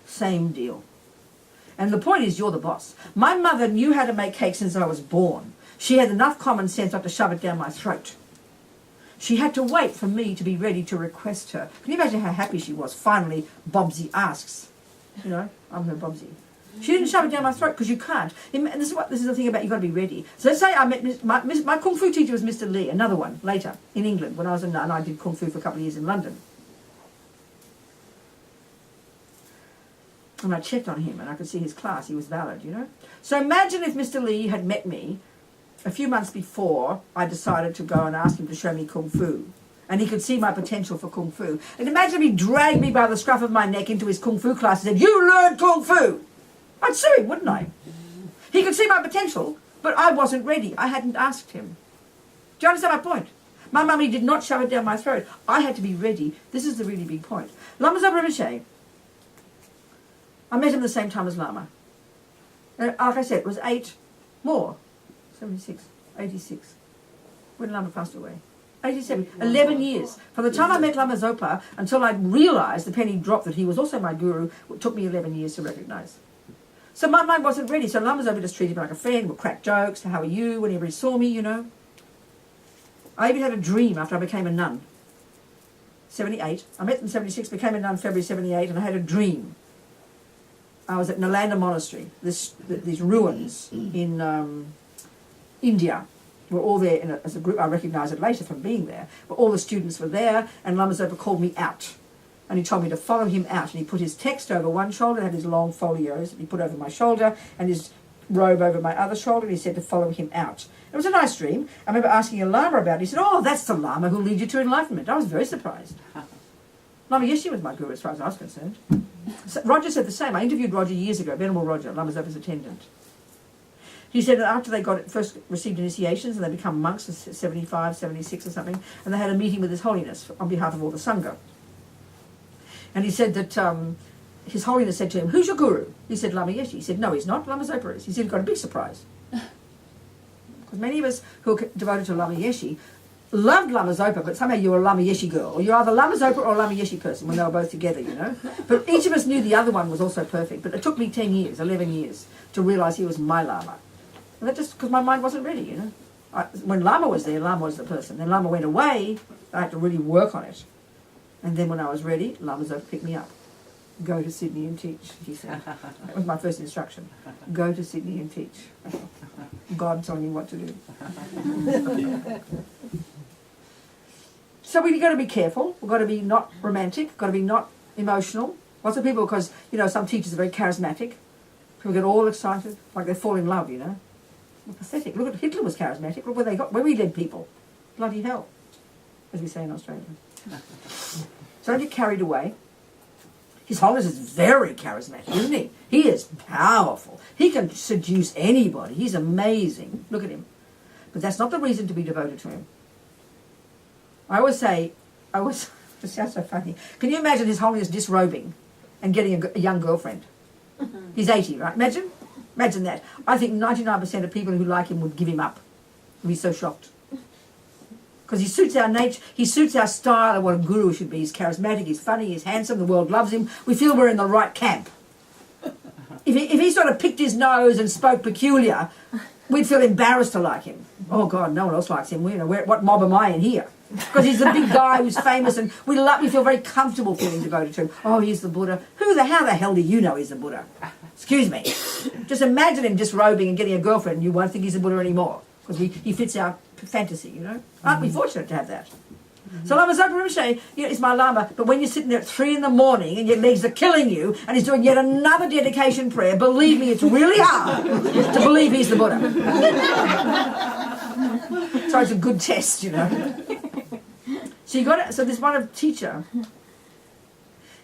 Same deal. And the point is, you're the boss. My mother knew how to make cakes since I was born. She had enough common sense not to shove it down my throat. She had to wait for me to be ready to request her. Can you imagine how happy she was? Finally, Bobsy asks. You know, I'm her Bobsy. She didn't shove it down my throat, because you can't. And this is the thing about, you've got to be ready. So let's say I met my Kung Fu teacher was Mr. Lee, another one, later, in England. When I was a nun, I did Kung Fu for a couple of years in London. And I checked on him, and I could see his class. He was valid, you know. So imagine if Mr. Lee had met me a few months before, I decided to go and ask him to show me Kung Fu. And he could see my potential for Kung Fu. And imagine if he dragged me by the scruff of my neck into his Kung Fu class and said, "You learn Kung Fu!" I'd sue him, wouldn't I? He could see my potential, but I wasn't ready. I hadn't asked him. Do you understand my point? My mummy did not shove it down my throat. I had to be ready. This is the really big point. Lama Zopa Rinpoche, I met him the same time as Lama. Like I said, it was 86, when Lama passed away. 87, 11 years. From the time I met Lama Zopa until I realised the penny dropped that he was also my guru, it took me 11 years to recognise. So my mind wasn't ready. So Lama Zopa just treated me like a friend, would crack jokes, "How are you?" whenever he saw me, you know. I even had a dream after I became a nun. 78. I met in 76, became a nun February 78, and I had a dream. I was at Nalanda Monastery, these ruins in India. We're all there as a group. I recognised it later from being there. But all the students were there, and Lama Zopa called me out. And he told me to follow him out. And he put his text over one shoulder, had his long folios that he put over my shoulder, and his robe over my other shoulder, and he said to follow him out. It was a nice dream. I remember asking a Lama about it. He said, "Oh, that's the Lama who'll lead you to enlightenment." I was very surprised. Lama Yeshe was my guru as far as I was concerned. So Roger said the same. I interviewed Roger years ago, Venerable Roger, Lama Zopa's attendant. He said that after they first received initiations and they become monks at 75, 76 or something, and they had a meeting with His Holiness on behalf of all the Sangha. And he said that His Holiness said to him, "Who's your guru?" He said, "Lama Yeshe." He said, "No, he's not. Lama Zopa is." He said, "You've got a big surprise." Because many of us who are devoted to Lama Yeshe loved Lama Zopa, but somehow you were a Lama Yeshe girl. Or you're either Lama Zopa or a Lama Yeshe person when they were both together, you know. But each of us knew the other one was also perfect. But it took me 10 years, 11 years to realise he was my Lama. And that just because my mind wasn't ready, you know. When Lama was there, Lama was the person. Then Lama went away, I had to really work on it. And then when I was ready, Lama Zopa picked me up. "Go to Sydney and teach," he said. That was my first instruction. Go to Sydney and teach. God telling you what to do. So we've got to be careful. We've got to be not romantic. Got to be not emotional. Lots of people, because, you know, some teachers are very charismatic. People get all excited, like they fall in love, you know. Pathetic. Look at Hitler was charismatic. Look where they got, where he led people. Bloody hell, as we say in Australia. So don't get carried away. His Holiness is very charismatic, isn't he? He is powerful. He can seduce anybody. He's amazing. Look at him. But that's not the reason to be devoted to him. I always say, it sounds so funny. Can you imagine His Holiness disrobing and getting a young girlfriend? He's 80, right? Imagine that. I think 99% of people who like him would give him up. We'd be so shocked. Because he suits our nature, he suits our style of what a guru should be. He's charismatic, he's funny, he's handsome, the world loves him. We feel we're in the right camp. If he sort of picked his nose and spoke peculiar, we'd feel embarrassed to like him. Oh God, no one else likes him. What mob am I in here? Because he's a big guy who's famous, and we feel very comfortable feeling devoted to him. Oh, he's the Buddha. How the hell do you know he's the Buddha? Excuse me. Just imagine him disrobing and getting a girlfriend, and you won't think he's the Buddha anymore. Because he fits our fantasy, you know. Aren't we fortunate to have that? So Lama Zopa Rinpoche, is my Lama, but when you're sitting there at 3 a.m. and your legs are killing you, and he's doing yet another dedication prayer, believe me, it's really hard to believe he's the Buddha. So it's a good test, you know. So this one of teacher,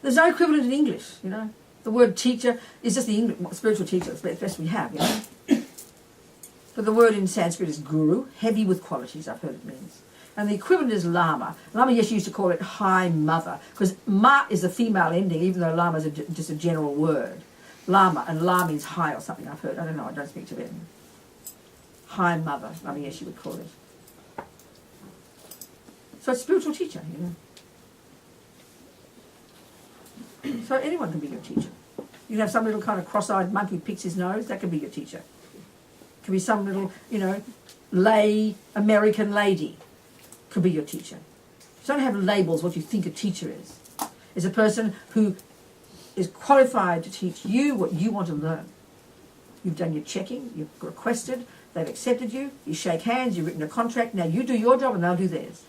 there's no equivalent in English, you know. The word teacher is just the English, spiritual teacher, it's the best we have, you know. But the word in Sanskrit is guru, heavy with qualities, I've heard it means. And the equivalent is lama. Lama Yeshe used to call it high mother, because ma is a female ending, even though lama is just a general word. Lama, and la means high or something, I've heard. I don't know, I don't speak Tibetan. High mother, Lama Yeshe would call it. So it's a spiritual teacher, you know. So anyone can be your teacher. You can have some little kind of cross-eyed monkey who picks his nose, that can be your teacher. Could be some little, lay American lady. Could be your teacher. So don't have labels what you think a teacher is. It's a person who is qualified to teach you what you want to learn. You've done your checking, you've requested, they've accepted you, you shake hands, you've written a contract, now you do your job and they'll do theirs.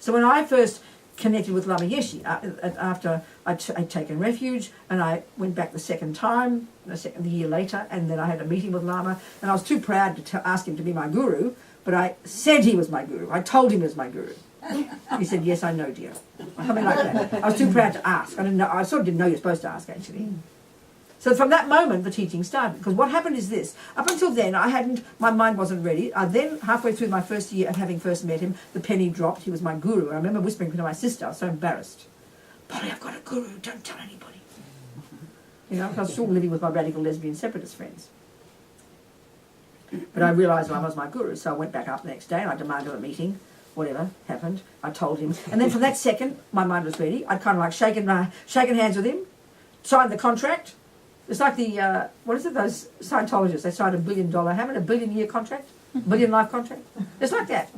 So when I first connected with Lama Yeshe after I'd taken refuge, and I went back the second time, the year later, and then I had a meeting with Lama, and I was too proud to ask him to be my guru, but I said he was my guru. I told him he was my guru. He said, yes, I know, dear. Something like that. I was too proud to ask. I didn't know. I sort of didn't know you're supposed to ask, actually. So from that moment, the teaching started. Because what happened is this. Up until then, my mind wasn't ready. Then, halfway through my first year of having first met him, the penny dropped. He was my guru. I remember whispering to my sister. I was so embarrassed. Polly, I've got a guru. Don't tell anybody. You know, I was still living with my radical lesbian separatist friends. But I realised I was my guru. So I went back up the next day and I demanded a meeting. Whatever happened, I told him. And then from that second, my mind was ready. I'd kind of like shaken hands with him, signed the contract. It's like the, what is it, those Scientologists, they signed $1 billion, having a $1 billion year contract, $1 billion life contract. It's like that.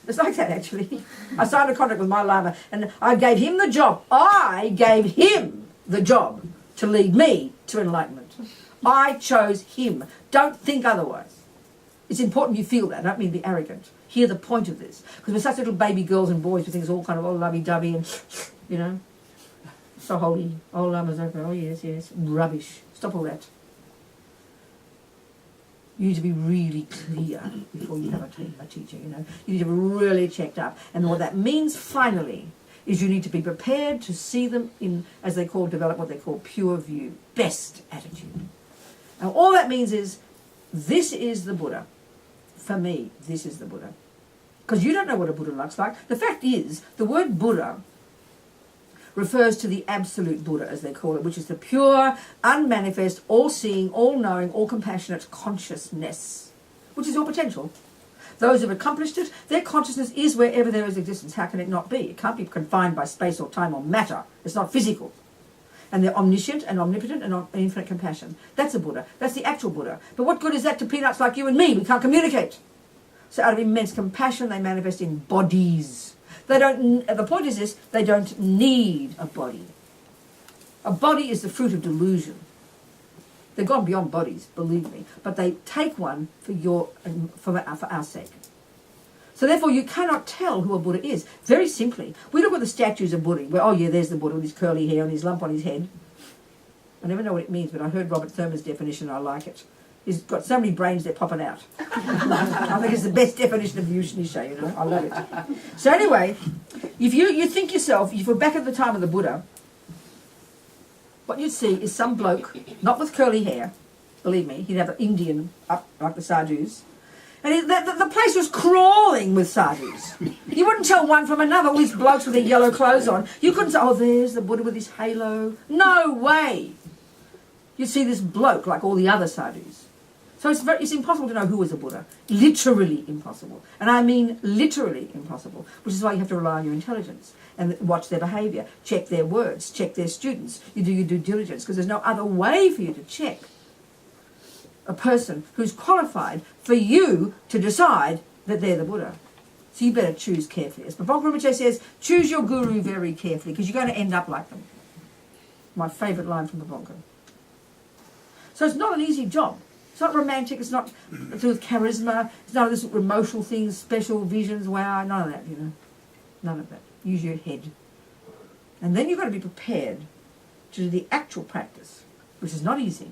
It's like that, actually. I signed a contract with my Lama, and I gave him the job. I gave him the job to lead me to enlightenment. I chose him. Don't think otherwise. It's important you feel that. I don't mean be arrogant. Hear the point of this. Because we're such little baby girls and boys, we think it's all kind of all lovey-dovey and, you know, so holy. Oh, Lama's open. Oh, yes, yes. Rubbish. Stop all that. You need to be really clear before you have a teacher, you know. You need to be really checked up. And what that means, finally, is you need to be prepared to see them in, as they call, develop what they call pure view, best attitude. And all that means is, this is the Buddha. For me, this is the Buddha. Because you don't know what a Buddha looks like. The fact is, the word Buddha refers to the absolute Buddha, as they call it, which is the pure, unmanifest, all-seeing, all-knowing, all-compassionate consciousness, which is your potential. Those who have accomplished it, their consciousness is wherever there is existence. How can it not be? It can't be confined by space or time or matter. It's not physical. And they're omniscient and omnipotent and infinite compassion. That's a Buddha. That's the actual Buddha. But what good is that to peanuts like you and me? We can't communicate. So out of immense compassion, they manifest in bodies. They don't. The point is this: they don't need a body. A body is the fruit of delusion. They've gone beyond bodies, believe me. But they take one for our sake. So therefore, you cannot tell who a Buddha is. Very simply, we look at the statues of Buddha. Where, oh yeah, there's the Buddha with his curly hair and his lump on his head. I never know what it means, but I heard Robert Thurman's definition and I like it. He's got so many brains they're popping out. I think it's the best definition of Ushnisha, you know. I love it. So anyway, if you think yourself, if you're back at the time of the Buddha, what you'd see is some bloke, not with curly hair, believe me, he'd have an Indian up like the sadhus, and the place was crawling with sadhus. You wouldn't tell one from another, all these blokes with their yellow clothes on. You couldn't say, oh, there's the Buddha with his halo. No way. You'd see this bloke like all the other sadhus. So it's impossible to know who is a Buddha. Literally impossible. And I mean literally impossible, which is why you have to rely on your intelligence and watch their behaviour, check their words, check their students. You do your due diligence, because there's no other way for you to check a person who's qualified for you to decide that they're the Buddha. So you better choose carefully. As Bhavanga Rinpoche says, choose your guru very carefully, because you're going to end up like them. My favourite line from Bhavanga. So it's not an easy job. It's not romantic, it's not to do with charisma, it's none of this emotional things, special visions, wow, none of that, you know. None of that. Use your head. And then you've got to be prepared to do the actual practice, which is not easy.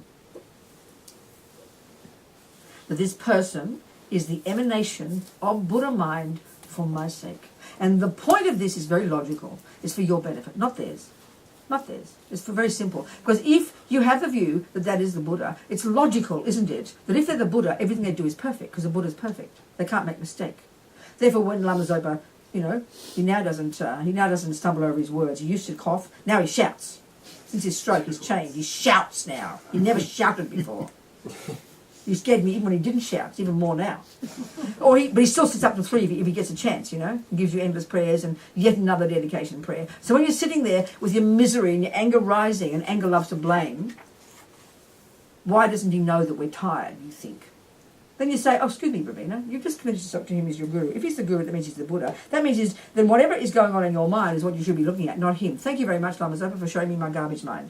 That this person is the emanation of Buddha mind for my sake. And the point of this is very logical. It's for your benefit, not theirs. Not theirs. It's very simple. Because if you have the view that that is the Buddha, it's logical, isn't it, that if they're the Buddha, everything they do is perfect, because the Buddha's perfect. They can't make mistake. Therefore, when Lama Zopa, you know, he now doesn't stumble over his words. He used to cough. Now he shouts. Since his stroke, he's changed. He shouts now. He never shouted before. He scared me even when he didn't shout. It's even more now. But he still sits up to 3 if he gets a chance, you know. He gives you endless prayers and yet another dedication prayer. So when you're sitting there with your misery and your anger rising, and anger loves to blame, why doesn't he know that we're tired, you think? Then you say, oh, excuse me, Robina, you've just committed yourself to him as your guru. If he's the guru, that means he's the Buddha. That means then whatever is going on in your mind is what you should be looking at, not him. Thank you very much, Lama Zopa, for showing me my garbage mind.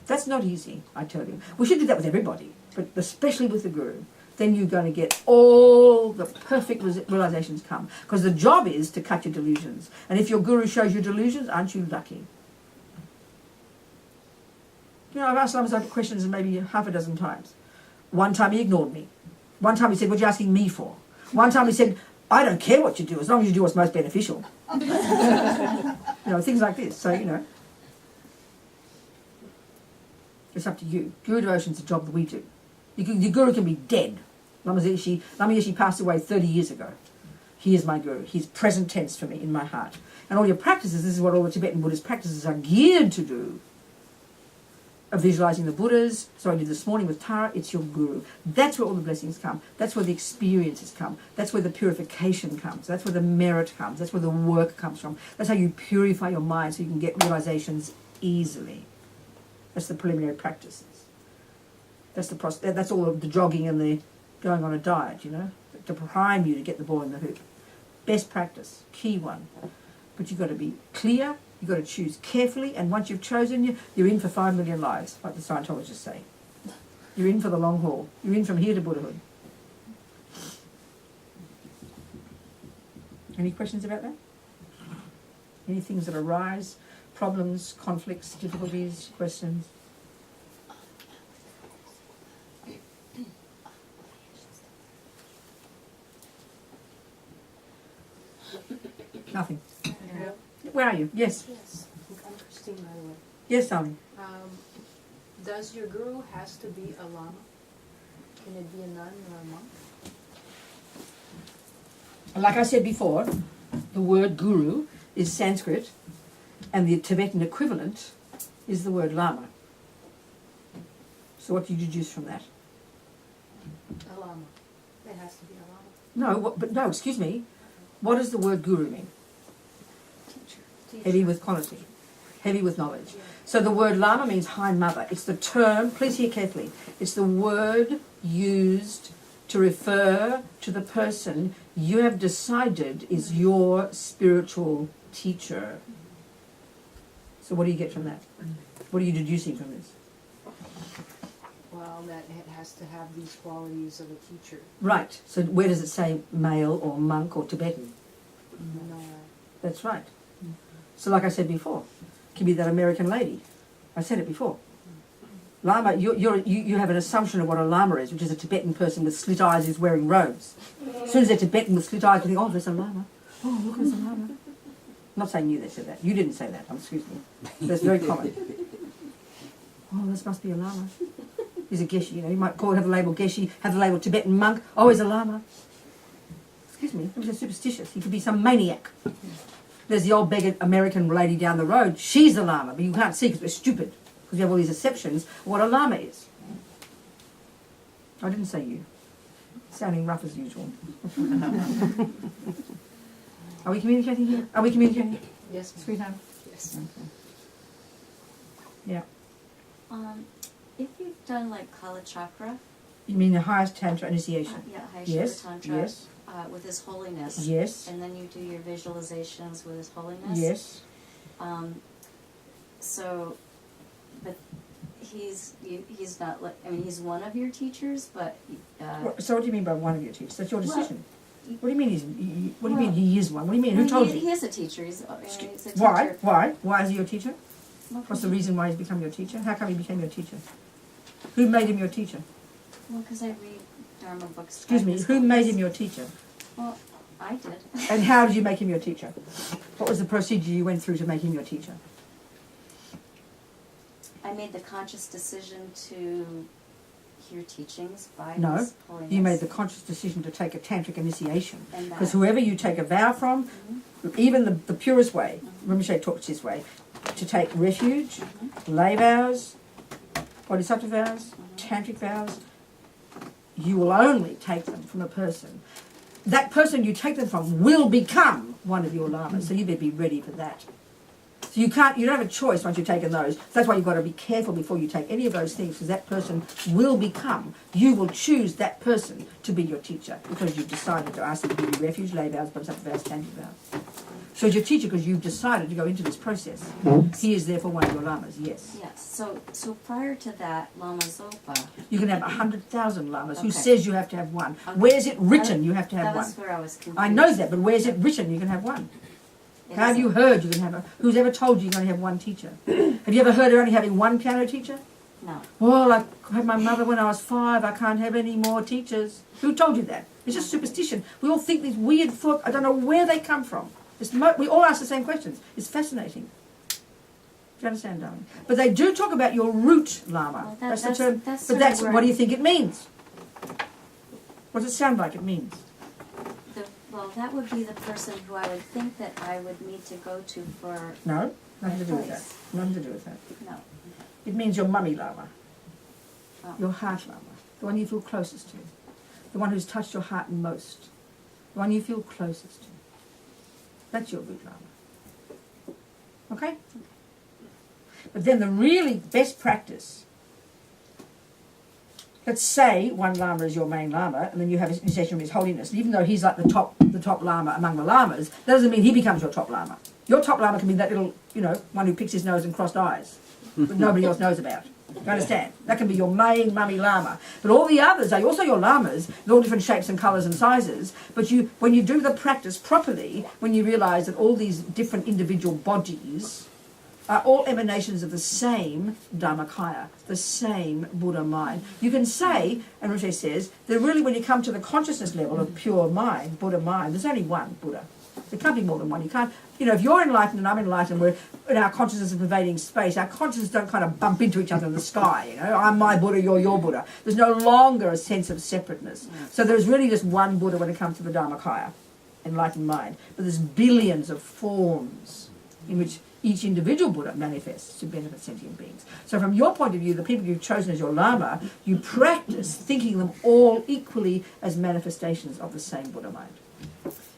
That's not easy, I tell you. We should do that with everybody, but especially with the guru. then you're going to get all the perfect realizations come. Because the job is to cut your delusions. And if your guru shows you delusions, aren't you lucky? You know, I've asked Lamas questions maybe half a dozen times. One time he ignored me. One time he said, what are you asking me for? One time he said, I don't care what you do, as long as you do what's most beneficial. You know, things like this. So, you know, it's up to you. Guru devotion's the job that we do. Your guru can be dead. Lama Yeshe passed away 30 years ago. He is my guru. He's present tense for me in my heart. And all your practices, this is what all the Tibetan Buddhist practices are geared to do. Of visualizing the Buddhas, so I did this morning with Tara, it's your guru. That's where all the blessings come. That's where the experiences come. That's where the purification comes. That's where the merit comes. That's where the work comes from. That's how you purify your mind so you can get realizations easily. That's the preliminary practices. That's the that's all of the jogging and the going on a diet, you know, to prime you to get the ball in the hoop. Best practice, key one. But you've got to be clear. You've got to choose carefully, and once you've chosen, you're in for 5 million lives, like the Scientologists say. You're in for the long haul. You're in from here to Buddhahood. Any questions about that? Any things that arise? Problems, conflicts, difficulties, questions? Nothing. Yeah. Where are you? Yes. Yes, I'm Christine, by the way. Yes, darling. Does your guru has to be a lama? Can it be a nun or a monk? Like I said before, the word guru is Sanskrit, and the Tibetan equivalent is the word lama. So what do you deduce from that? A lama. It has to be a lama. No, but no, excuse me. What does the word guru mean? Teacher. Heavy with quality, heavy with knowledge. So the word lama means hind mother. It's the term, please hear carefully, it's the word used to refer to the person you have decided is your spiritual teacher. So what do you get from that? What are you deducing from this? Well, that it has to have these qualities of a teacher. Right. So where does it say male or monk or Tibetan? No. That's right. So like I said before, it can be that American lady. I said it before. Lama, you have an assumption of what a lama is, which is a Tibetan person with slit eyes who's wearing robes. As soon as they're Tibetan with slit eyes, you think, oh, there's a lama. Oh, look, there's a lama. I'm not saying you said that. You didn't say that. Excuse me. That's very common. Oh, this must be a lama. He's a geshe, you know. You might have the label geshe, have the label Tibetan monk. Oh, he's a lama. Excuse me. He was superstitious. He could be some maniac. There's the old beggar American lady down the road. She's a lama, but you can't see because we're stupid. Because you have all these exceptions of what a lama is. I didn't say you. Sounding rough as usual. Are we communicating here? Are we communicating? Yes, ma'am. Sweetheart? Yes. Okay. Yeah. If you've done like Kala Chakra, You mean the highest Tantra initiation? yeah, High Yes, Tantra, yes, with His Holiness, yes, and then you do your visualizations with His Holiness. yes. So, but he's not like, I mean, he's one of your teachers, but So what do you mean by one of your teachers? That's your well, decision. What do you mean what do you mean he is one? What do you mean? Who told you? He is a teacher. He's a teacher. Why? Why? Why is he your teacher? Well, What's the reason why he's become your teacher? How come he became your teacher? Who made him your teacher? Well, because I read Dharma books. Excuse me, who made him your teacher? Well, I did. And how did you make him your teacher? What was the procedure you went through to make him your teacher? I made the conscious decision to hear teachings by No, His Holiness. you made the conscious decision to take a tantric initiation. And Because that- whoever you take a vow from, even the purest way, Rinpoche talks this way, to take refuge, lay vows, bodhisattva vows, tantric vows, you will only take them from a person. That person you take them from will become one of your lamas, so you better be ready for that. So you don't have a choice once you've taken those. That's why you've got to be careful before you take any of those things, because that person will become, you will choose that person to be your teacher, because you've decided to ask them to give you refuge, lay vows, bodhisattva vows, tantric vows. So your teacher, because you've decided to go into this process, he is therefore one of your lamas, yes. Yes, so prior to that, Lama Zopa, You can have 100,000 lamas. Who Okay. says you have to have one? Okay. Where's it written you have to have that one? was where I was confused. I know that, but where's it written you can have one? It How have isn't. you heard you can have a... Who's ever told you you're going to have one teacher? Have you ever heard of only having one piano teacher? No. Well, I had my mother when I was 5. I can't have any more teachers. Who told you that? It's just superstition. We all think these weird thoughts. I don't know where they come from. We all ask the same questions. It's fascinating. Do you understand, darling? But they do talk about your root lama. Well, that's the term. that's But sort that's of where what do you think it means? What does it sound like it means? Well, that would be the person who I would think that I would need to go to for No, nothing to do with that. advice. Nothing to do with that. No. It means your mummy lama, Oh. your heart lama, the one you feel closest to, the one who's touched your heart most, the one you feel closest to. That's your root lama. Okay? But then the really best practice, let's say one lama is your main lama, and then you have a session with His Holiness, and even though he's like the top lama among the lamas, that doesn't mean he becomes your top lama. Your top lama can be that little, one who picks his nose and crossed eyes, that nobody else knows about. You understand? That can be your main mummy lama. But all the others are also your lamas, in all different shapes and colours and sizes. But when you do the practice properly, when you realise that all these different individual bodies are all emanations of the same Dharmakaya, the same Buddha mind. You can say, and Rinpoche says, that really when you come to the consciousness level of pure mind, Buddha mind, there's only one Buddha. There can't be more than one. You can't, if you're enlightened and I'm enlightened, we're in our consciousness is pervading space. Our consciousness don't kind of bump into each other in the sky. I'm my Buddha, you're your Buddha. There's no longer a sense of separateness. So there's really just one Buddha when it comes to the Dharmakaya, enlightened mind. But there's billions of forms in which each individual Buddha manifests to benefit sentient beings. So from your point of view, the people you've chosen as your Lama, you practice thinking them all equally as manifestations of the same Buddha mind.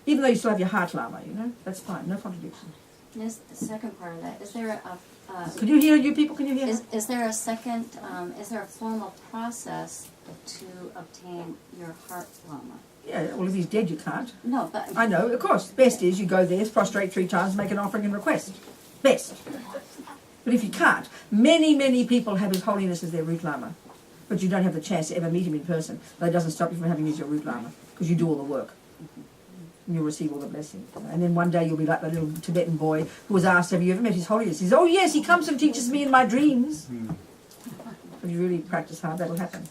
Even though you still have your heart Lama, that's fine, no contradiction. Yes, the second part of that, is there a Can you hear, you people, can you hear? is there a second, is there a formal process to obtain your heart Lama? Yeah, well if he's dead you can't. No, but I know, of course. Best is you go there, prostrate 3 times, make an offering and request. Best. But if you can't, many people have His Holiness as their root Lama. But you don't have the chance to ever meet him in person. That doesn't stop you from having him as your root Lama, because you do all the work. And you'll receive all the blessings. And then one day you'll be like that little Tibetan boy who was asked, have you ever met His Holiness? He says, oh yes, he comes and teaches me in my dreams. If you really practice hard, that'll happen.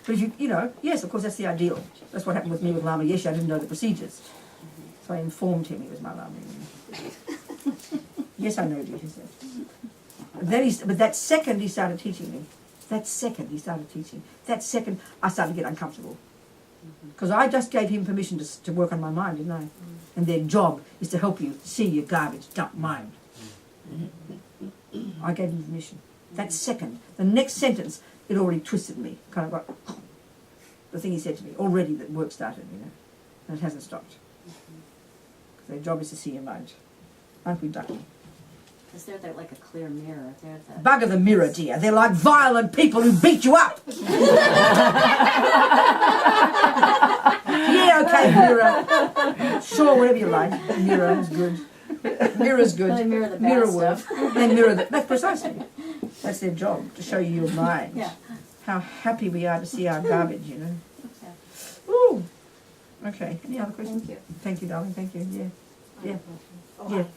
But if yes, of course, that's the ideal. That's what happened with me with Lama Yeshe. I didn't know the procedures. So I informed him he was my Lama. Yes, I know you, he said. But that second he started teaching me. That second I started to get uncomfortable. Because I just gave him permission to work on my mind, didn't I? And their job is to help you see your garbage dump mind. I gave him permission. That second, the next sentence, it already twisted me. Kind of got the thing he said to me. Already the work started, and it hasn't stopped. Because their job is to see your mind. Aren't we lucky? is there like a clear mirror? There the Bugger the mirror, dear. They're like violent people who beat you up. Yeah, okay, mirror. Sure, whatever you like. Mirror is good. Mirror's good. They mirror the bad Mirror stuff. work. They mirror that's precisely. That's their job, to show you your mind. Yeah. How happy we are to see our garbage, Okay. Ooh. Okay. Any other questions? Thank you. Thank you, darling. Thank you. Yeah. Yeah. Oh, Yeah. hi.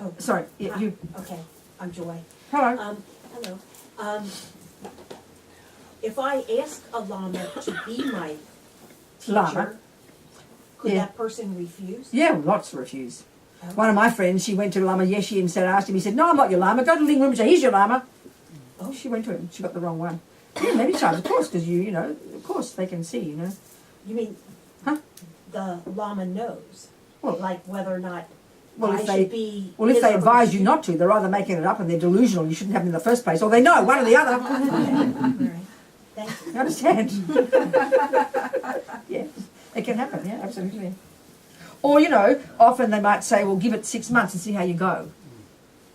Oh, Sorry. Yeah, hi. you. Okay, I'm Joy. Hello. Hello. If I ask a Lama to be my teacher, Lama? could Yeah. that person refuse? Yeah, lots refuse. Oh. One of my friends, she went to Lama Yeshe and asked him, he said, no, I'm not your Lama, go to Ling Rinpoche, he's your Lama. Oh. She went to him, she got the wrong one. Yeah, many times, of course, because you know, of course they can see, You mean Huh? the Lama knows? Well- like whether or not Well, I if they, should be... well, if his they or advise her you not to, they're either making it up and they're delusional, you shouldn't have them in the first place, or they know, one or the other. student. All right. Thank you. You understand? Yeah, it can happen, yeah, absolutely. Or, often they might say, well, give it 6 months and see how you go.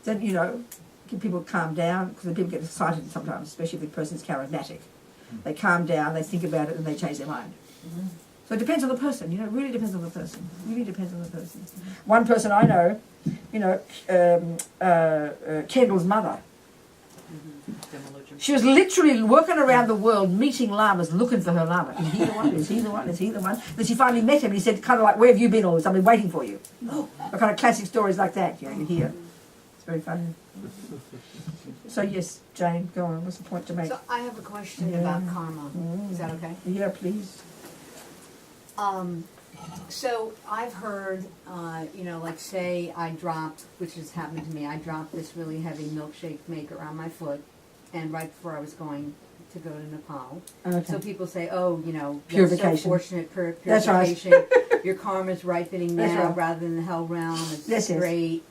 Then, give people calm down, because people get excited sometimes, especially if the person's charismatic. They calm down, they think about it, and they change their mind. So it depends on the person, it really depends on the person. Really depends on the person. One person I know, Kendall's mother. She was literally working around the world meeting lamas, looking for her lama. Is he the one? Is he the one? Is he the one? Then she finally met him and he said, kind of like, where have you been all this? I've been waiting for you. Oh. Kind of classic stories like that, you hear. It's very funny. So yes, Jane, go on. What's the point to make? So I have a question about karma. Is that okay? Yeah, please. So I've heard, like say I dropped, which has happened to me, I dropped this really heavy milkshake maker on my foot, and right before I was going to go to Nepal. Okay. So people say, oh, purification. That's so fortunate, purification. That's right. Your karma's ripening That's now right. rather than the hell realm. It's Yes, yes. great.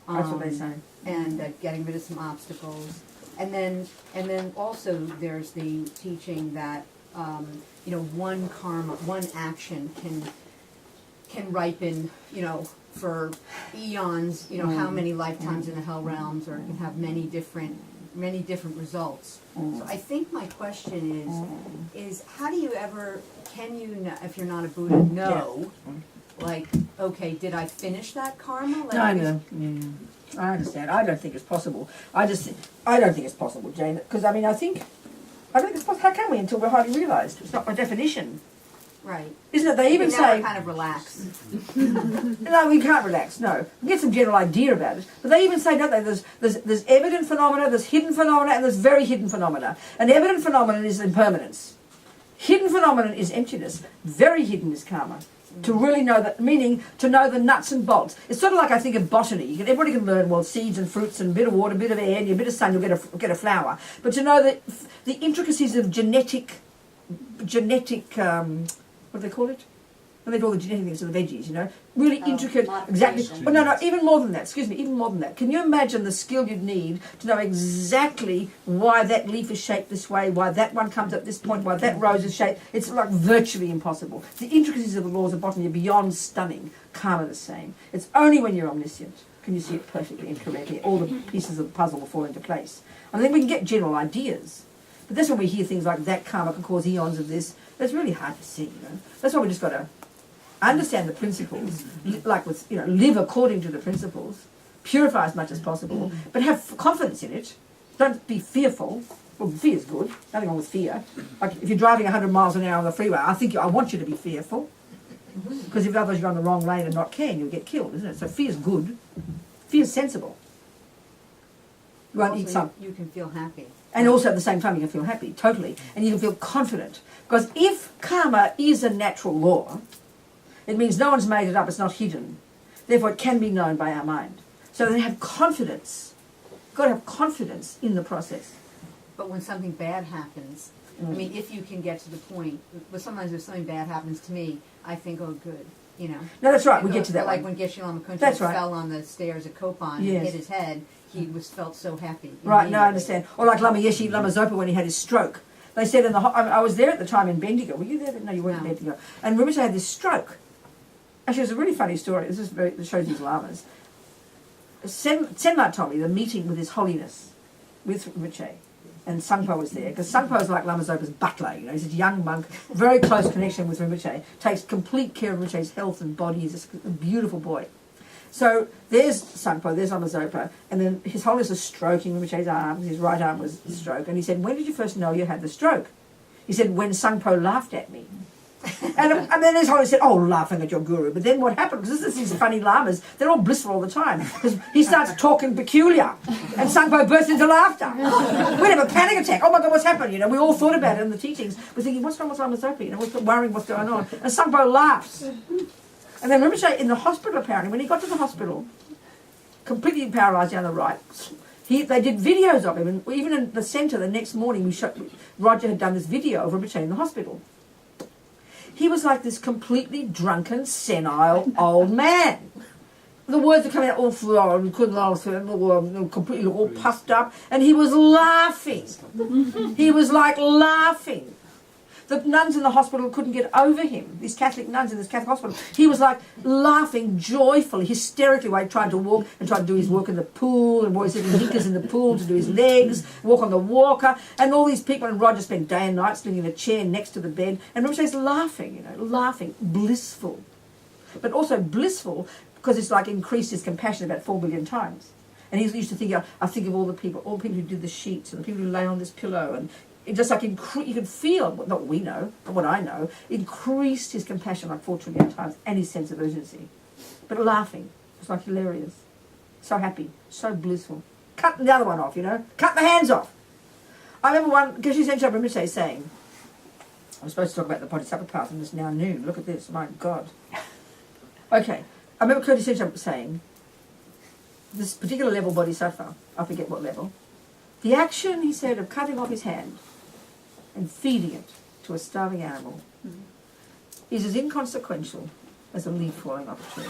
That's what they say. And getting rid of some obstacles. And then also there's the teaching that, one karma, one action can ripen, for eons, how many lifetimes in the hell realms, or it can have many different results. So I think my question is how do you ever, can you know, if you're not a Buddha, know, like, okay, did I finish that karma? Like, No, I know. Yeah. I understand. I don't think it's possible. I don't think it's possible, Jane. Because I don't think it's possible. How can we until we're highly realised? It's not by definition. Right. Isn't it? They even say... kind of relax. No, we can't relax, no. We get some general idea about it. But they even say, don't they, there's evident phenomena, there's hidden phenomena, and there's very hidden phenomena. An evident phenomenon is impermanence. Hidden phenomenon is emptiness. Very hidden is karma. To really know that, meaning to know the nuts and bolts. It's sort of like I think of botany. Everybody can learn, seeds and fruits and a bit of water, a bit of air, and a bit of sun, you'll get a flower. But to know that the intricacies of genetic, what do they call it? When they do all the genetic things of the veggies, really intricate, exactly. Well, no, even more than that. Excuse me, even more than that. Can you imagine the skill you'd need to know exactly why that leaf is shaped this way, why that one comes at this point, why that rose is shaped? It's like virtually impossible. The intricacies of the laws of botany are beyond stunning. Karma the same. It's only when you're omniscient can you see it perfectly and correctly. All the pieces of the puzzle will fall into place. I think we can get general ideas. But that's when we hear things like that karma can cause eons of this. It's really hard to see, That's why we just got to understand the principles, live according to the principles, purify as much as possible, but have confidence in it. Don't be fearful. Well, fear is good. Nothing wrong with fear. Like if you're driving 100 miles an hour on the freeway, I want you to be fearful. Because if otherwise you're on the wrong lane and not caring, you'll get killed, isn't it? So fear is good. Fear is sensible. You won't eat some. You can feel happy. And also at the same time you can feel happy, totally. And you can feel confident. Because if karma is a natural law, it means no one's made it up, it's not hidden. Therefore it can be known by our mind. So then have confidence. You've got to have confidence in the process. But when something bad happens, if you can get to the point, but sometimes if something bad happens to me, I think, oh good, No, that's right, we get to that like one. when Geshe Lama Kunchen That's right. fell on the stairs at Kopan and hit his head, he felt so happy. Right, no, I understand. Or like Lama Yeshe Lama Zopa when he had his stroke. They said I was there at the time in Bendigo. Were you there? No, you weren't in Bendigo. And Rinpoche had this stroke. Actually, it's a really funny story. It shows these lamas. Senlat told me the meeting with His Holiness, with Rinpoche, and Sangpo was there, because Sangpo is like Lama Zopa's butler, he's a young monk, very close connection with Rinpoche, takes complete care of Rinpoche's health and body, he's a beautiful boy. So there's Sangpo, there's Lama Zopa, and then His Holiness was stroking Rinpoche's arm, his right arm was the stroke, and he said, when did you first know you had the stroke? He said, when Sangpo laughed at me. And then His Holiness said, oh, laughing at your guru. But then what happened, because this is these funny lamas, they're all blissful all the time. Because he starts talking peculiar, and Sangpo bursts into laughter. We have a panic attack. Oh my God, what's happened? We all thought about it in the teachings. We're thinking, what's wrong with Lama Zopa? We're worrying what's going on. And Sangpo laughs. And then Rinpoche in the hospital, apparently, when he got to the hospital, completely paralysed down the right, they did videos of him. And even in the centre, the next morning, Roger had done this video of Rinpoche in the hospital. He was like this completely drunken, senile old man. The words were coming out all flowing, and couldn't answer, and completely all puffed up, and he was laughing. He was like laughing. The nuns in the hospital couldn't get over him. These Catholic nuns in this Catholic hospital. He was like laughing joyfully, hysterically while he tried to walk and tried to do his work in the pool, and was sitting knickers in the pool to do his legs, walk on the walker, and all these people. And Roger spent day and night sitting in a chair next to the bed, and Rinpoche's laughing, laughing, blissful, but also blissful because it's like increased his compassion about 4 billion times. And he used to think, I think of all the people who did the sheets and the people who lay on this pillow, and it just like you could feel, not what we know, but what I know, increased his compassion like 4 trillion times and his sense of urgency. But laughing, it was like hilarious, so happy, so blissful. Cutting the other one off, cut the hands off. I remember one, Geshe Sencho Rinpoche saying, I was supposed to talk about the Bodhisattva path and it's now noon, look at this, my God. Okay, I remember Geshe Sencho saying, this particular level Bodhisattva, I forget what level, the action, he said, of cutting off his hand and feeding it to a starving animal is as inconsequential as a leaf falling off a tree.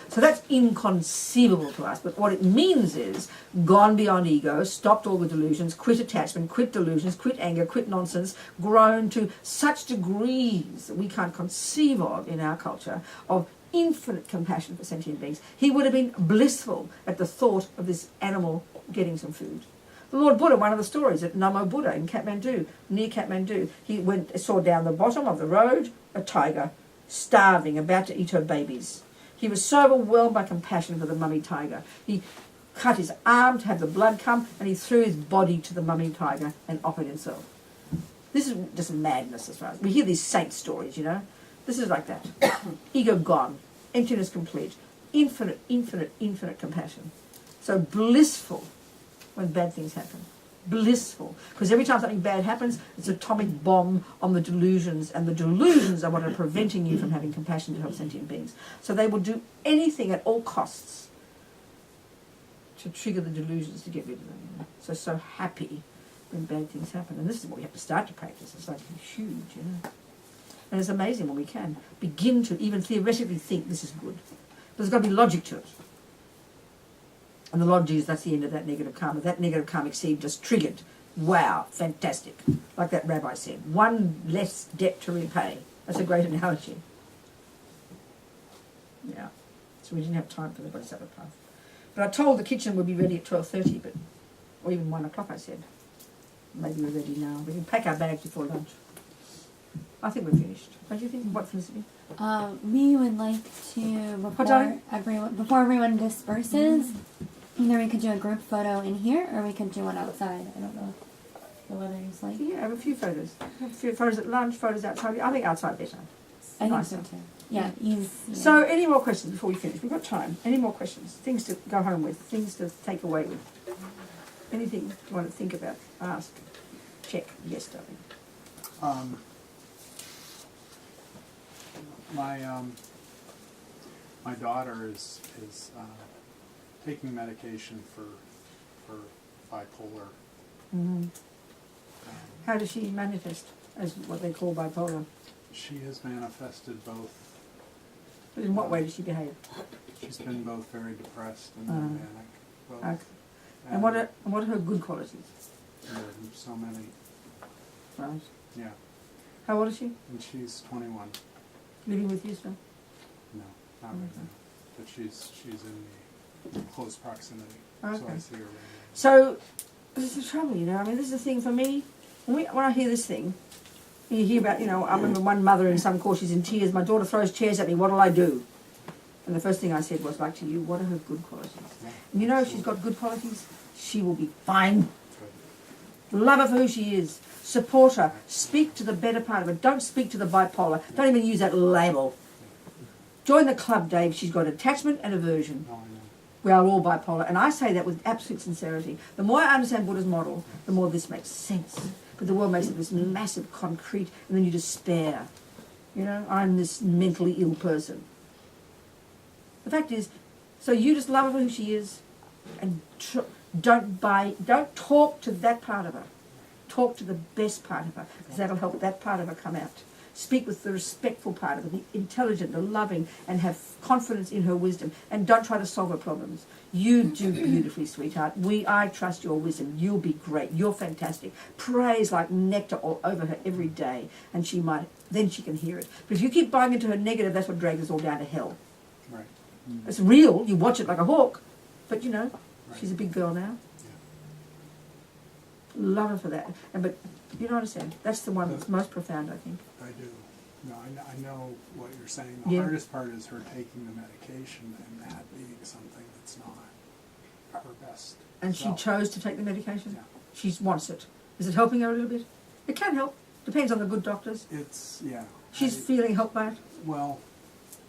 So that's inconceivable to us, but what it means is gone beyond ego, stopped all the delusions, quit attachment, quit delusions, quit anger, quit nonsense, grown to such degrees that we can't conceive of in our culture of infinite compassion for sentient beings. He would have been blissful at the thought of this animal getting some food. The Lord Buddha, one of the stories at Namo Buddha in Kathmandu, near Kathmandu, he saw down the bottom of the road a tiger, starving, about to eat her babies. He was so overwhelmed by compassion for the mummy tiger. He cut his arm to have the blood come, and he threw his body to the mummy tiger and offered himself. This is just madness as far as... We hear these saint stories, This is like that. Ego gone. Emptiness complete. Infinite, infinite, infinite compassion. So blissful when bad things happen. Blissful. Because every time something bad happens, it's an atomic bomb on the delusions, and the delusions are what are preventing you from having compassion to help sentient beings. So they will do anything at all costs to trigger the delusions to get rid of them. So happy when bad things happen. And this is what we have to start to practice. It's like huge, And it's amazing when we can begin to even theoretically think this is good. But there's got to be logic to it. And the logic is that's the end of that negative karma. That negative karmic seed just triggered. Wow, fantastic. Like that rabbi said, one less debt to repay. That's a great analogy. Yeah. So we didn't have time for the Bodhisattva path. But I told the kitchen would be ready at 12:30, or even 1 o'clock I said. Maybe we're ready now. We can pack our bags before lunch. I think we're finished. Don't you think? What, Felicity? We would like to, before everyone disperses, either we could do a group photo in here, or we could do one outside. I don't know the weather's like. Yeah, have a few photos. Have a few photos at lunch, photos outside. I think outside better. I think Nicer. so too. Yeah, ease. Yeah. So, any more questions before we finish? We've got time. Any more questions? Things to go home with. Things to take away with. Anything you want to think about? Ask. Check. Yes, darling. My daughter is taking medication for bipolar. Mm-hmm. How does she manifest as what they call bipolar? She has manifested both. But in what way does she behave? She's been both very depressed and manic. Both. Okay. And what are her good qualities? So many. Right. Yeah. How old is she? And she's 21. Living with you still? No, not right now. But she's in the close proximity. Okay. So I see her regularly. So, this is the trouble, I mean, this is the thing for me. When I hear this thing, you hear about, I remember one mother in some course, she's in tears, my daughter throws chairs at me, what'll I do? And the first thing I said was, like to you, what are her good qualities? And if she's got good qualities, she will be fine. Love her for who she is. Support her. Speak to the better part of her. Don't speak to the bipolar. Don't even use that label. Join the club, Dave. She's got attachment and aversion. No, I know. We are all bipolar. And I say that with absolute sincerity. The more I understand Buddha's model, the more this makes sense. But the world makes it this massive concrete, and then you despair. I'm this mentally ill person. The fact is, so you just love her for who she is, and don't talk to that part of her. Talk to the best part of her, because that'll help that part of her come out. Speak with the respectful part of her, the intelligent, the loving, and have confidence in her wisdom. And don't try to solve her problems. You do beautifully, sweetheart. I trust your wisdom. You'll be great. You're fantastic. Praise like nectar all over her every day, and then she can hear it. But if you keep buying into her negative, that's what drags us all down to hell. Right. It's real. You watch it like a hawk, but Right. she's a big girl now. Love her for that. But you don't understand. That's the one that's most profound, I think. I do. No, I know what you're saying. The Yeah. hardest part is her taking the medication and that being something that's not her best. And she self. chose to take the medication. Yeah. She wants it. Is it helping her a little bit? It can help. Depends on the good doctors. It's, yeah. She's feeling helped by it. Well,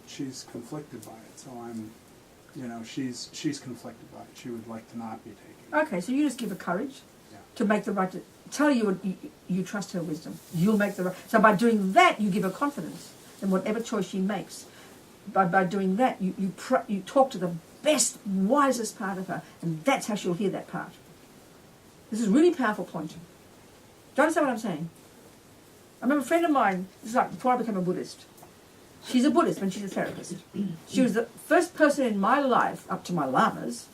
she's conflicted by it, so she's conflicted by it. She would like to not be taking it. Okay, so you just give her courage Yeah. to make the right. Tell you trust her wisdom. You'll make the right. So by doing that, you give her confidence in whatever choice she makes. By doing that, you talk to the best, wisest part of her, and that's how she'll hear that part. This is a really powerful point. Do you understand what I'm saying? I remember a friend of mine. This is like before I became a Buddhist. She's a Buddhist, but she's a therapist. She was the first person in my life, up to my lamas,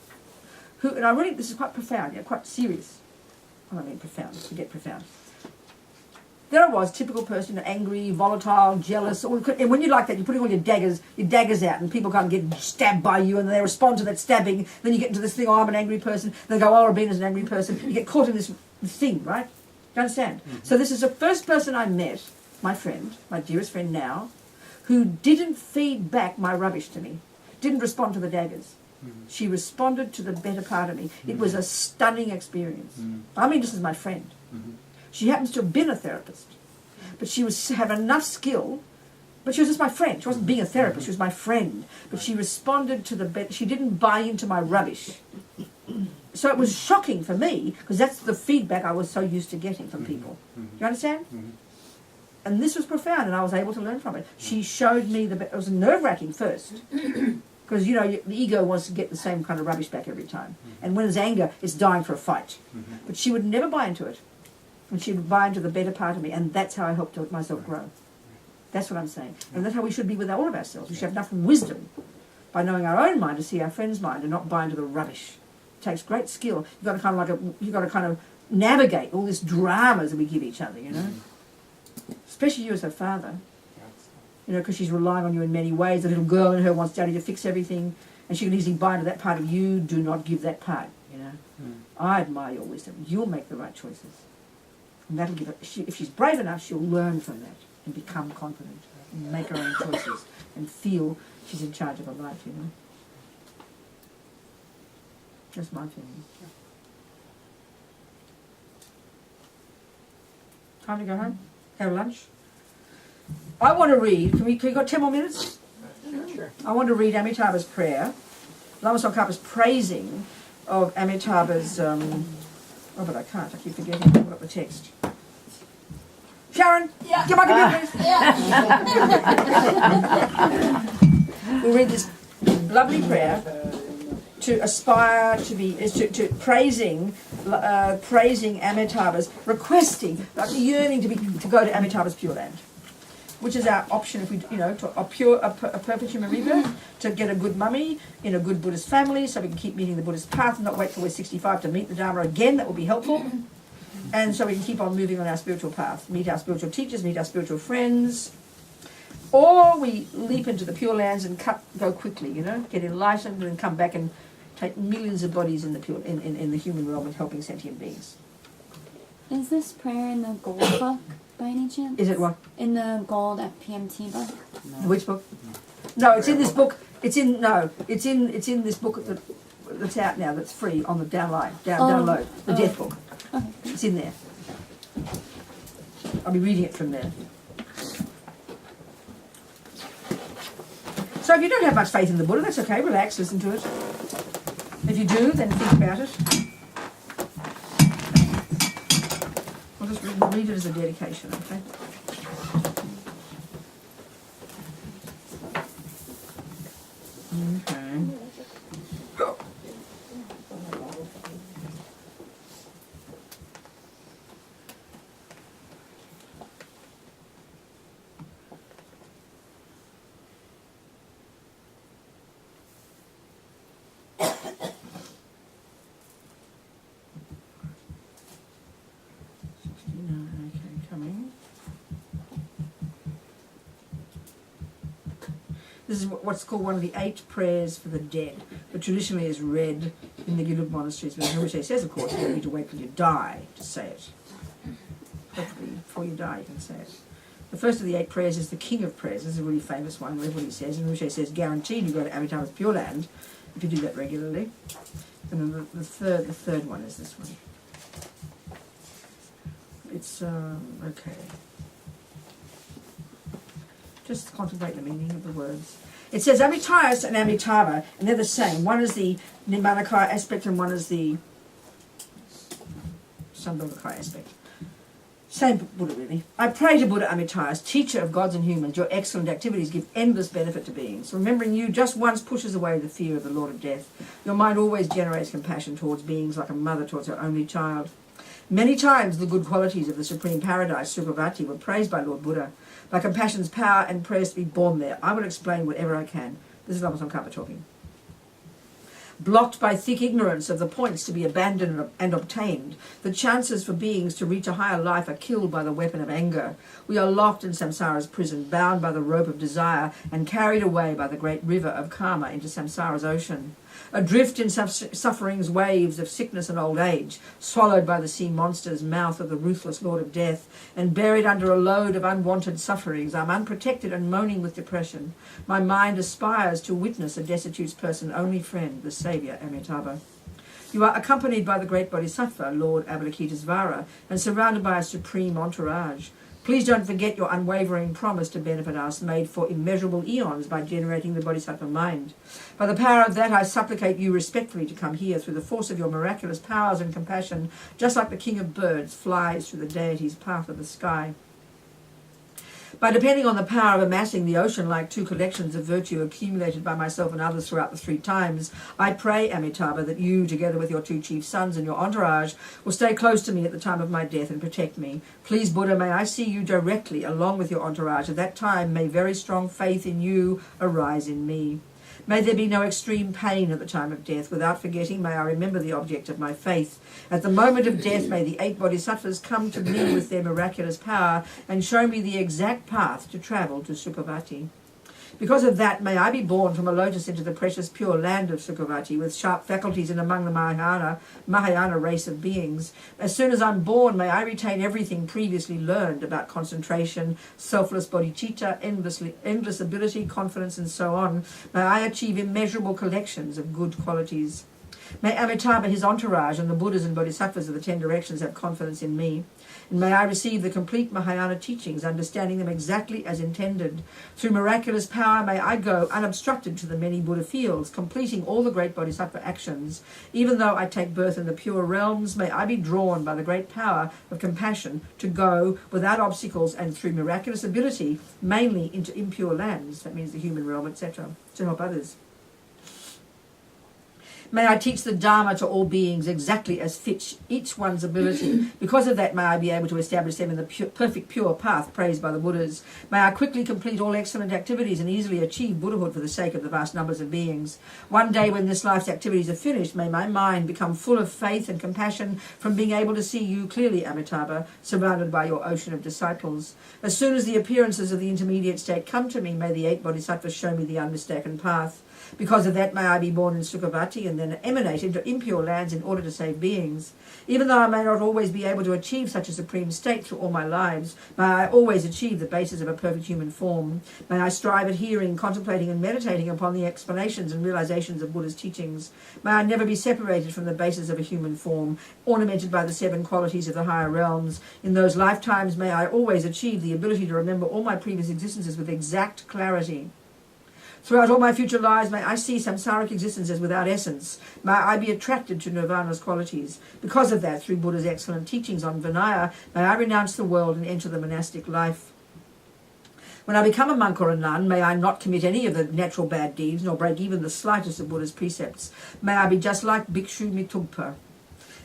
who, and I really, this is quite profound, quite serious. I don't mean profound, forget profound. There I was, typical person, angry, volatile, jealous, and when you're like that, you're putting all your daggers out, and people can't get stabbed by you, and they respond to that stabbing, then you get into this thing, oh, I'm an angry person, then they go, oh, Robina's an angry person, you get caught in this thing, right? Do you understand? Mm-hmm. So this is the first person I met, my friend, my dearest friend now, who didn't feed back my rubbish to me, didn't respond to the daggers. Mm-hmm. She responded to the better part of me. Mm-hmm. It was a stunning experience. Mm-hmm. I mean, this is my friend. Mm-hmm. She happens to have been a therapist, but she had enough skill, but she was just my friend. She wasn't being a therapist, she was my friend. But she responded to the better, she didn't buy into my rubbish. So it was shocking for me, because that's the feedback I was so used to getting from people. Do you understand? Mm-hmm. And this was profound, and I was able to learn from it. She showed me it was nerve-wracking first, because, the ego wants to get the same kind of rubbish back every time. Mm-hmm. And when there's anger, it's dying for a fight. Mm-hmm. But she would never buy into it. And she would buy into the better part of me, and that's how I helped myself grow. That's what I'm saying. And that's how we should be with all of ourselves. We should have enough wisdom by knowing our own mind to see our friend's mind and not buy into the rubbish. It takes great skill. You've got to kind of navigate all these dramas that we give each other, Especially you as her father. Because she's relying on you in many ways. The little girl in her wants daddy to fix everything, and she can easily buy into that part of you. Do not give that part, I admire your wisdom. You'll make the right choices. And that'll give her, if she's brave enough, she'll learn from that and become confident and make her own choices and feel she's in charge of her life, That's my feeling. Time to go home? Have lunch? I want to read, can we got 10 more minutes? Sure. I want to read Amitabha's prayer. Lama Tsongkhapa's praising of Amitabha's, but I can't, I keep forgetting to put up the text. Sharon, get my computer, please. We'll read this lovely prayer to aspire to be, to praising Amitabha's, requesting, like yearning to go to Amitabha's Pure Land, which is our option if we, to a perpetuum rebirth, to get a good mummy in a good Buddhist family, so we can keep meeting the Buddhist path and not wait till we're 65 to meet the Dharma again. That will be helpful. And so we can keep on moving on our spiritual path, meet our spiritual teachers, meet our spiritual friends. Or we leap into the Pure Lands and go quickly, get enlightened and come back and take millions of bodies in the in the human realm and helping sentient beings. Is this prayer in the gold book by any chance? Is it what? In the gold FPMT book? No. Which book? No, it's in this book. It's in this book that's out now. That's free on the download. The Death Book. Okay. It's in there. I'll be reading it from there. So if you don't have much faith in the Buddha, that's okay. Relax, listen to it. If you do, then think about it. I'll just read it as a dedication, okay? Okay. This is what's called one of the 8 prayers for the dead, but traditionally is read in the Gilug monasteries. But Rinpoche says, of course, you don't need to wait till you die to say it. Hopefully, before you die, you can say it. The first of the 8 prayers is the king of prayers. This is a really famous one. Everybody says, and Rinpoche says, guaranteed you go to Amitabha's Pure Land if you do that regularly. And then the third one is this one. It's okay. Just contemplate the meaning of the words. It says Amitabha and Amitabha, and they're the same. One is the Nirmanakaya aspect, and one is the Sambhavakaya aspect. Same Buddha, really. I pray to Buddha Amitabha, teacher of gods and humans. Your excellent activities give endless benefit to beings. Remembering you just once pushes away the fear of the Lord of Death. Your mind always generates compassion towards beings like a mother towards her only child. Many times the good qualities of the supreme paradise, Sukhavati, were praised by Lord Buddha. By compassion's power and prayers to be born there, I will explain whatever I can. This is Lama Tsongkhapa talking. Blocked by thick ignorance of the points to be abandoned and obtained, the chances for beings to reach a higher life are killed by the weapon of anger. We are locked in samsara's prison, bound by the rope of desire, and carried away by the great river of karma into samsara's ocean. Adrift in suffering's waves of sickness and old age, swallowed by the sea monster's mouth of the ruthless Lord of Death, and buried under a load of unwanted sufferings, I'm unprotected and moaning with depression. My mind aspires to witness a destitute person's only friend, the Saviour, Amitabha. You are accompanied by the great Bodhisattva, Lord Avalokitesvara, and surrounded by a supreme entourage. Please don't forget your unwavering promise to benefit us, made for immeasurable eons by generating the Bodhisattva mind. By the power of that, I supplicate you respectfully to come here through the force of your miraculous powers and compassion, just like the king of birds flies through the deity's path of the sky. By depending on the power of amassing the ocean-like 2 collections of virtue accumulated by myself and others throughout the 3 times, I pray, Amitabha, that you, together with your 2 chief sons and your entourage, will stay close to me at the time of my death and protect me. Please, Buddha, may I see you directly along with your entourage. At that time, may very strong faith in you arise in me. May there be no extreme pain at the time of death. Without forgetting, may I remember the object of my faith. At the moment of death, may the 8 bodhisattvas come to me with their miraculous power and show me the exact path to travel to Sukhavati. Because of that, may I be born from a lotus into the precious pure land of Sukhavati with sharp faculties and among the Mahayana race of beings. As soon as I'm born, may I retain everything previously learned about concentration, selfless bodhicitta, endless ability, confidence, and so on. May I achieve immeasurable collections of good qualities. May Amitabha, his entourage, and the Buddhas and Bodhisattvas of the 10 directions have confidence in me. And may I receive the complete Mahayana teachings, understanding them exactly as intended. Through miraculous power, may I go unobstructed to the many Buddha fields, completing all the great Bodhisattva actions. Even though I take birth in the pure realms, may I be drawn by the great power of compassion to go without obstacles and through miraculous ability, mainly into impure lands, that means the human realm, etc., to help others. May I teach the Dharma to all beings exactly as fits each one's ability. Because of that, may I be able to establish them in the perfect pure path praised by the Buddhas. May I quickly complete all excellent activities and easily achieve Buddhahood for the sake of the vast numbers of beings. One day when this life's activities are finished, may my mind become full of faith and compassion from being able to see you clearly, Amitabha, surrounded by your ocean of disciples. As soon as the appearances of the intermediate state come to me, may the 8 bodhisattvas show me the unmistaken path. Because of that, may I be born in Sukhavati and then emanate into impure lands in order to save beings. Even though I may not always be able to achieve such a supreme state through all my lives, may I always achieve the basis of a perfect human form. May I strive at hearing, contemplating and meditating upon the explanations and realizations of Buddha's teachings. May I never be separated from the basis of a human form, ornamented by the 7 qualities of the higher realms. In those lifetimes, may I always achieve the ability to remember all my previous existences with exact clarity. Throughout all my future lives, may I see samsaric existences without essence. May I be attracted to nirvana's qualities. Because of that, through Buddha's excellent teachings on Vinaya, may I renounce the world and enter the monastic life. When I become a monk or a nun, may I not commit any of the natural bad deeds, nor break even the slightest of Buddha's precepts. May I be just like Bhikshu Mitugpa,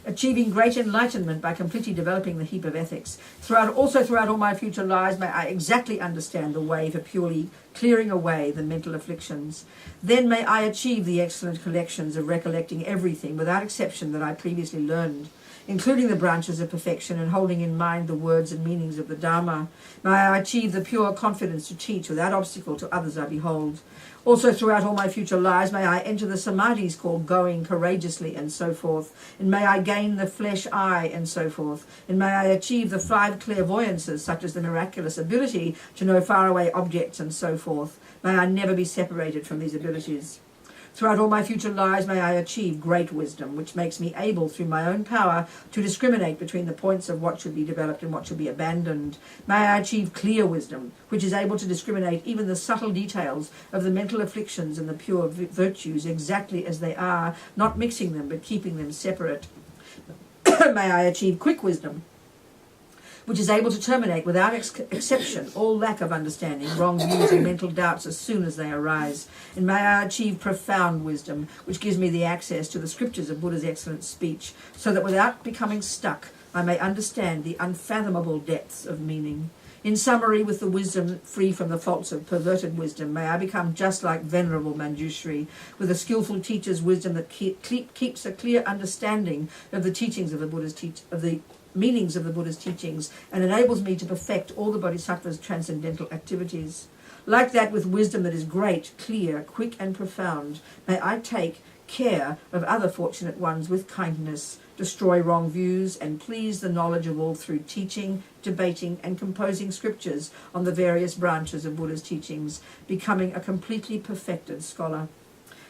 achieving great enlightenment by completely developing the heap of ethics. Throughout all my future lives, may I exactly understand the way for purely clearing away the mental afflictions. Then may I achieve the excellent collections of recollecting everything without exception that I previously learned. including the branches of perfection, and holding in mind the words and meanings of the Dharma. May I achieve the pure confidence to teach without obstacle to others I behold. Also throughout all my future lives may I enter the samadhis called going courageously and so forth, and may I gain the flesh eye and so forth, and may I achieve the 5 clairvoyances such as the miraculous ability to know faraway objects and so forth. May I never be separated from these abilities. Throughout all my future lives may I achieve great wisdom, which makes me able through my own power to discriminate between the points of what should be developed and what should be abandoned. May I achieve clear wisdom, which is able to discriminate even the subtle details of the mental afflictions and the pure virtues exactly as they are, not mixing them but keeping them separate. May I achieve quick wisdom, which is able to terminate without exception all lack of understanding, wrong views and mental doubts as soon as they arise. And may I achieve profound wisdom, which gives me the access to the scriptures of Buddha's excellent speech, so that without becoming stuck, I may understand the unfathomable depths of meaning. In summary, with the wisdom free from the faults of perverted wisdom, may I become just like Venerable Manjushri, with a skillful teacher's wisdom that keeps a clear understanding of the teachings of the Buddha's meanings of the Buddha's teachings, and enables me to perfect all the Bodhisattva's transcendental activities. Like that, with wisdom that is great, clear, quick and profound, may I take care of other fortunate ones with kindness, destroy wrong views, and please the knowledge of all through teaching, debating, and composing scriptures on the various branches of Buddha's teachings, becoming a completely perfected scholar.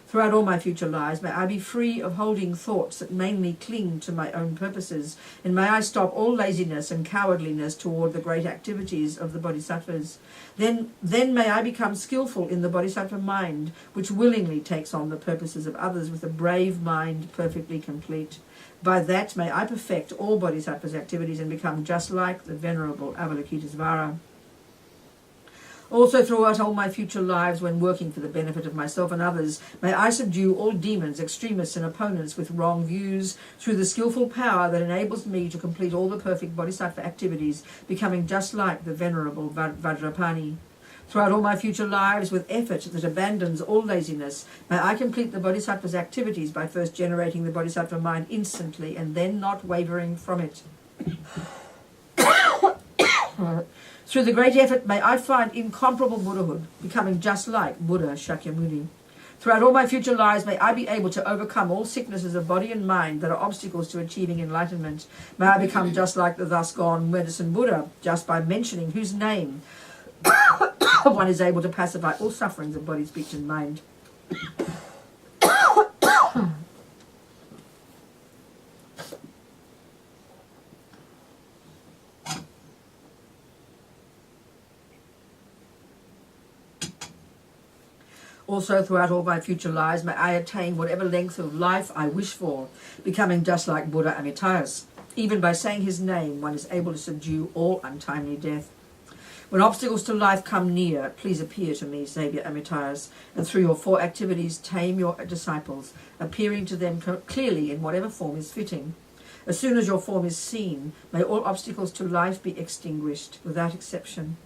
Throughout all my future lives, may I be free of holding thoughts that mainly cling to my own purposes, and may I stop all laziness and cowardliness toward the great activities of the Bodhisattvas. Then may I become skillful in the Bodhisattva mind, which willingly takes on the purposes of others with a brave mind perfectly complete. By that may I perfect all Bodhisattvas' activities and become just like the Venerable Avalokitesvara. Also throughout all my future lives, when working for the benefit of myself and others, may I subdue all demons, extremists and opponents with wrong views through the skillful power that enables me to complete all the perfect bodhisattva activities, becoming just like the Venerable Vajrapani. Throughout all my future lives, with effort that abandons all laziness, may I complete the bodhisattva's activities by first generating the bodhisattva mind instantly and then not wavering from it. Through the great effort, may I find incomparable Buddhahood, becoming just like Buddha Shakyamuni. Throughout all my future lives, may I be able to overcome all sicknesses of body and mind that are obstacles to achieving enlightenment. May I become just like the thus gone medicine Buddha, just by mentioning whose name one is able to pacify all sufferings of body, speech, and mind. Also, throughout all my future lives, may I attain whatever length of life I wish for, becoming just like Buddha Amitayus. Even by saying his name, one is able to subdue all untimely death. When obstacles to life come near, please appear to me, Saviour Amitayus, and through your 4 activities tame your disciples, appearing to them clearly in whatever form is fitting. As soon as your form is seen, may all obstacles to life be extinguished, without exception.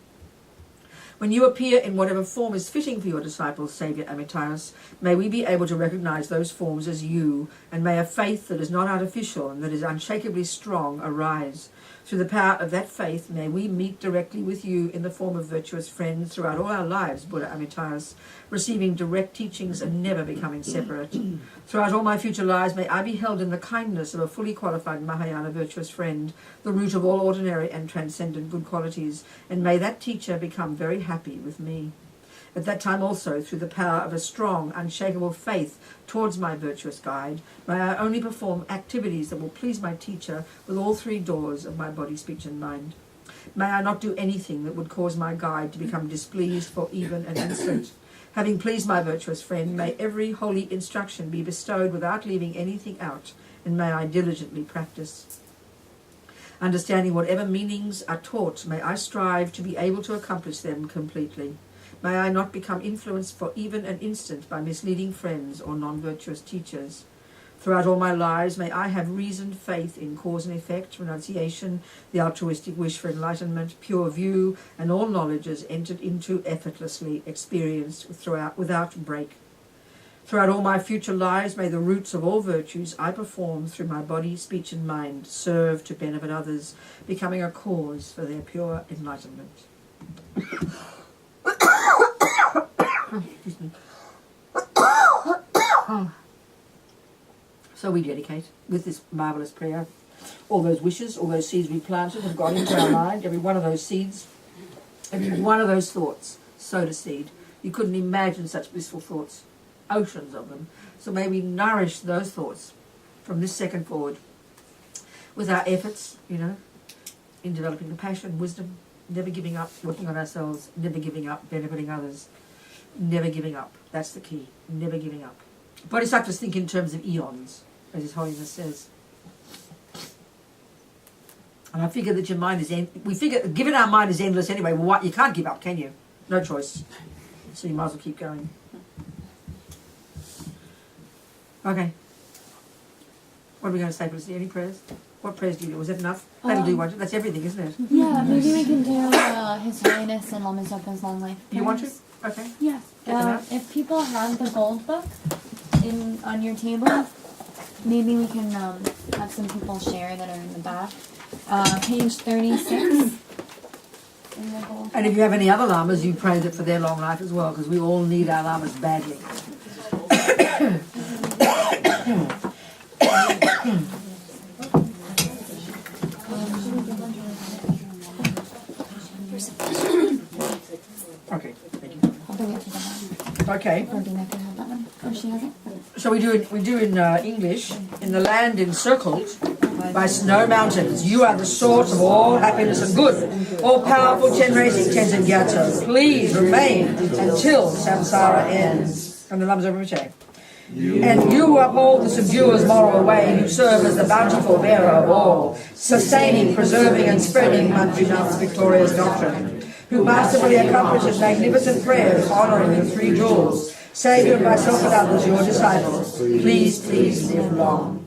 When you appear in whatever form is fitting for your disciples, Saviour Amitayus, may we be able to recognize those forms as you, and may a faith that is not artificial and that is unshakably strong arise. Through the power of that faith, may we meet directly with you in the form of virtuous friends throughout all our lives, Buddha Amitayus, receiving direct teachings and never becoming separate. Throughout all my future lives, may I be held in the kindness of a fully qualified Mahayana virtuous friend, the root of all ordinary and transcendent good qualities, and may that teacher become very happy with me. At that time also, through the power of a strong, unshakable faith towards my virtuous guide, may I only perform activities that will please my teacher with all 3 doors of my body, speech, and mind. May I not do anything that would cause my guide to become displeased for even an instant. Having pleased my virtuous friend, may every holy instruction be bestowed without leaving anything out, and may I diligently practice. Understanding whatever meanings are taught, may I strive to be able to accomplish them completely. May I not become influenced for even an instant by misleading friends or non-virtuous teachers. Throughout all my lives, may I have reasoned faith in cause and effect, renunciation, the altruistic wish for enlightenment, pure view, and all knowledges entered into effortlessly, experienced without break. Throughout all my future lives, may the roots of all virtues I perform through my body, speech and mind serve to benefit others, becoming a cause for their pure enlightenment. Excuse me. So we dedicate, with this marvellous prayer, all those wishes, all those seeds we planted have gone into our mind. Every one of those seeds, every one of those thoughts sowed a seed. You couldn't imagine such blissful thoughts, oceans of them. So may we nourish those thoughts from this second forward with our efforts, in developing compassion, wisdom, never giving up, working on ourselves, never giving up, benefiting others, never giving up. That's the key, never giving up. Bodhisattvas think in terms of eons, as His Holiness says. And I figure that your mind is, given our mind is endless anyway, well, what, you can't give up, can you? No choice. So you might as well keep going. Okay. What are we going to say, Felicity? Any prayers? What prayers do you do? Was that enough? That'll do, won't it? That's everything, isn't it? Yeah, maybe we can do His Holiness and Lama Zopa's long life prayers. You want to? Okay. Yeah. Get them out. If people have the gold book on your table, maybe we can have some people share that are in the back. Page 36. In the gold And if you have any other lamas, you pray that for their long life as well, because we all need our lamas badly. Okay, thank you. I'll bring it to the back. Okay. Robina can have that one. Oh, she has it? So we do in English. In the land encircled by snow mountains, you are the source of all happiness and good. All powerful Chenrezig Tenzin Gyatso, please remain until samsara ends. And the Lamas of Rinpoche. And you who uphold the subduer's moral way, who serve as the bountiful bearer of all, sustaining, preserving, and spreading Manjunath's victorious doctrine, who masterfully accomplishes magnificent prayers honoring the three jewels, say to myself and others, your disciples, please live long.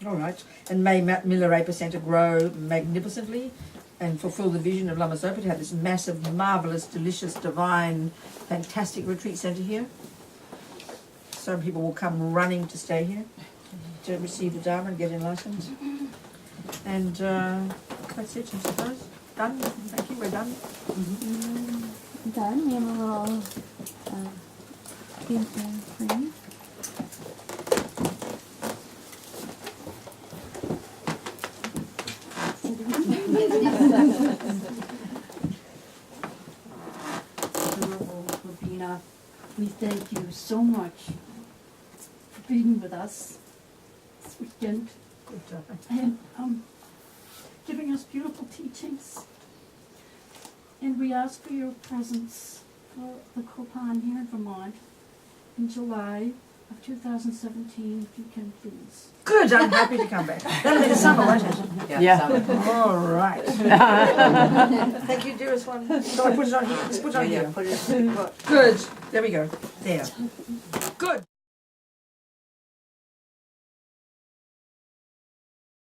All right. And may Milarepa Center grow magnificently and fulfill the vision of Lama Zopa to have this massive, marvellous, delicious, divine, fantastic retreat center here. So people will come running to stay here to receive the Dharma and get enlightened. And that's it, I suppose. Done. Thank you. We're done. Done. We have a little thank you frame. Venerable Robina, we thank you so much for being with us this weekend Good job. and giving us beautiful teachings. And we ask for your presence for the Copan here in Vermont in July of 2017, if you can please. Good. I'm happy to come back. That'll be the summer, won't it? Yeah. All right. Thank you, dearest one. So I put it on here. Just put it on here. Good. There we go. There. Good.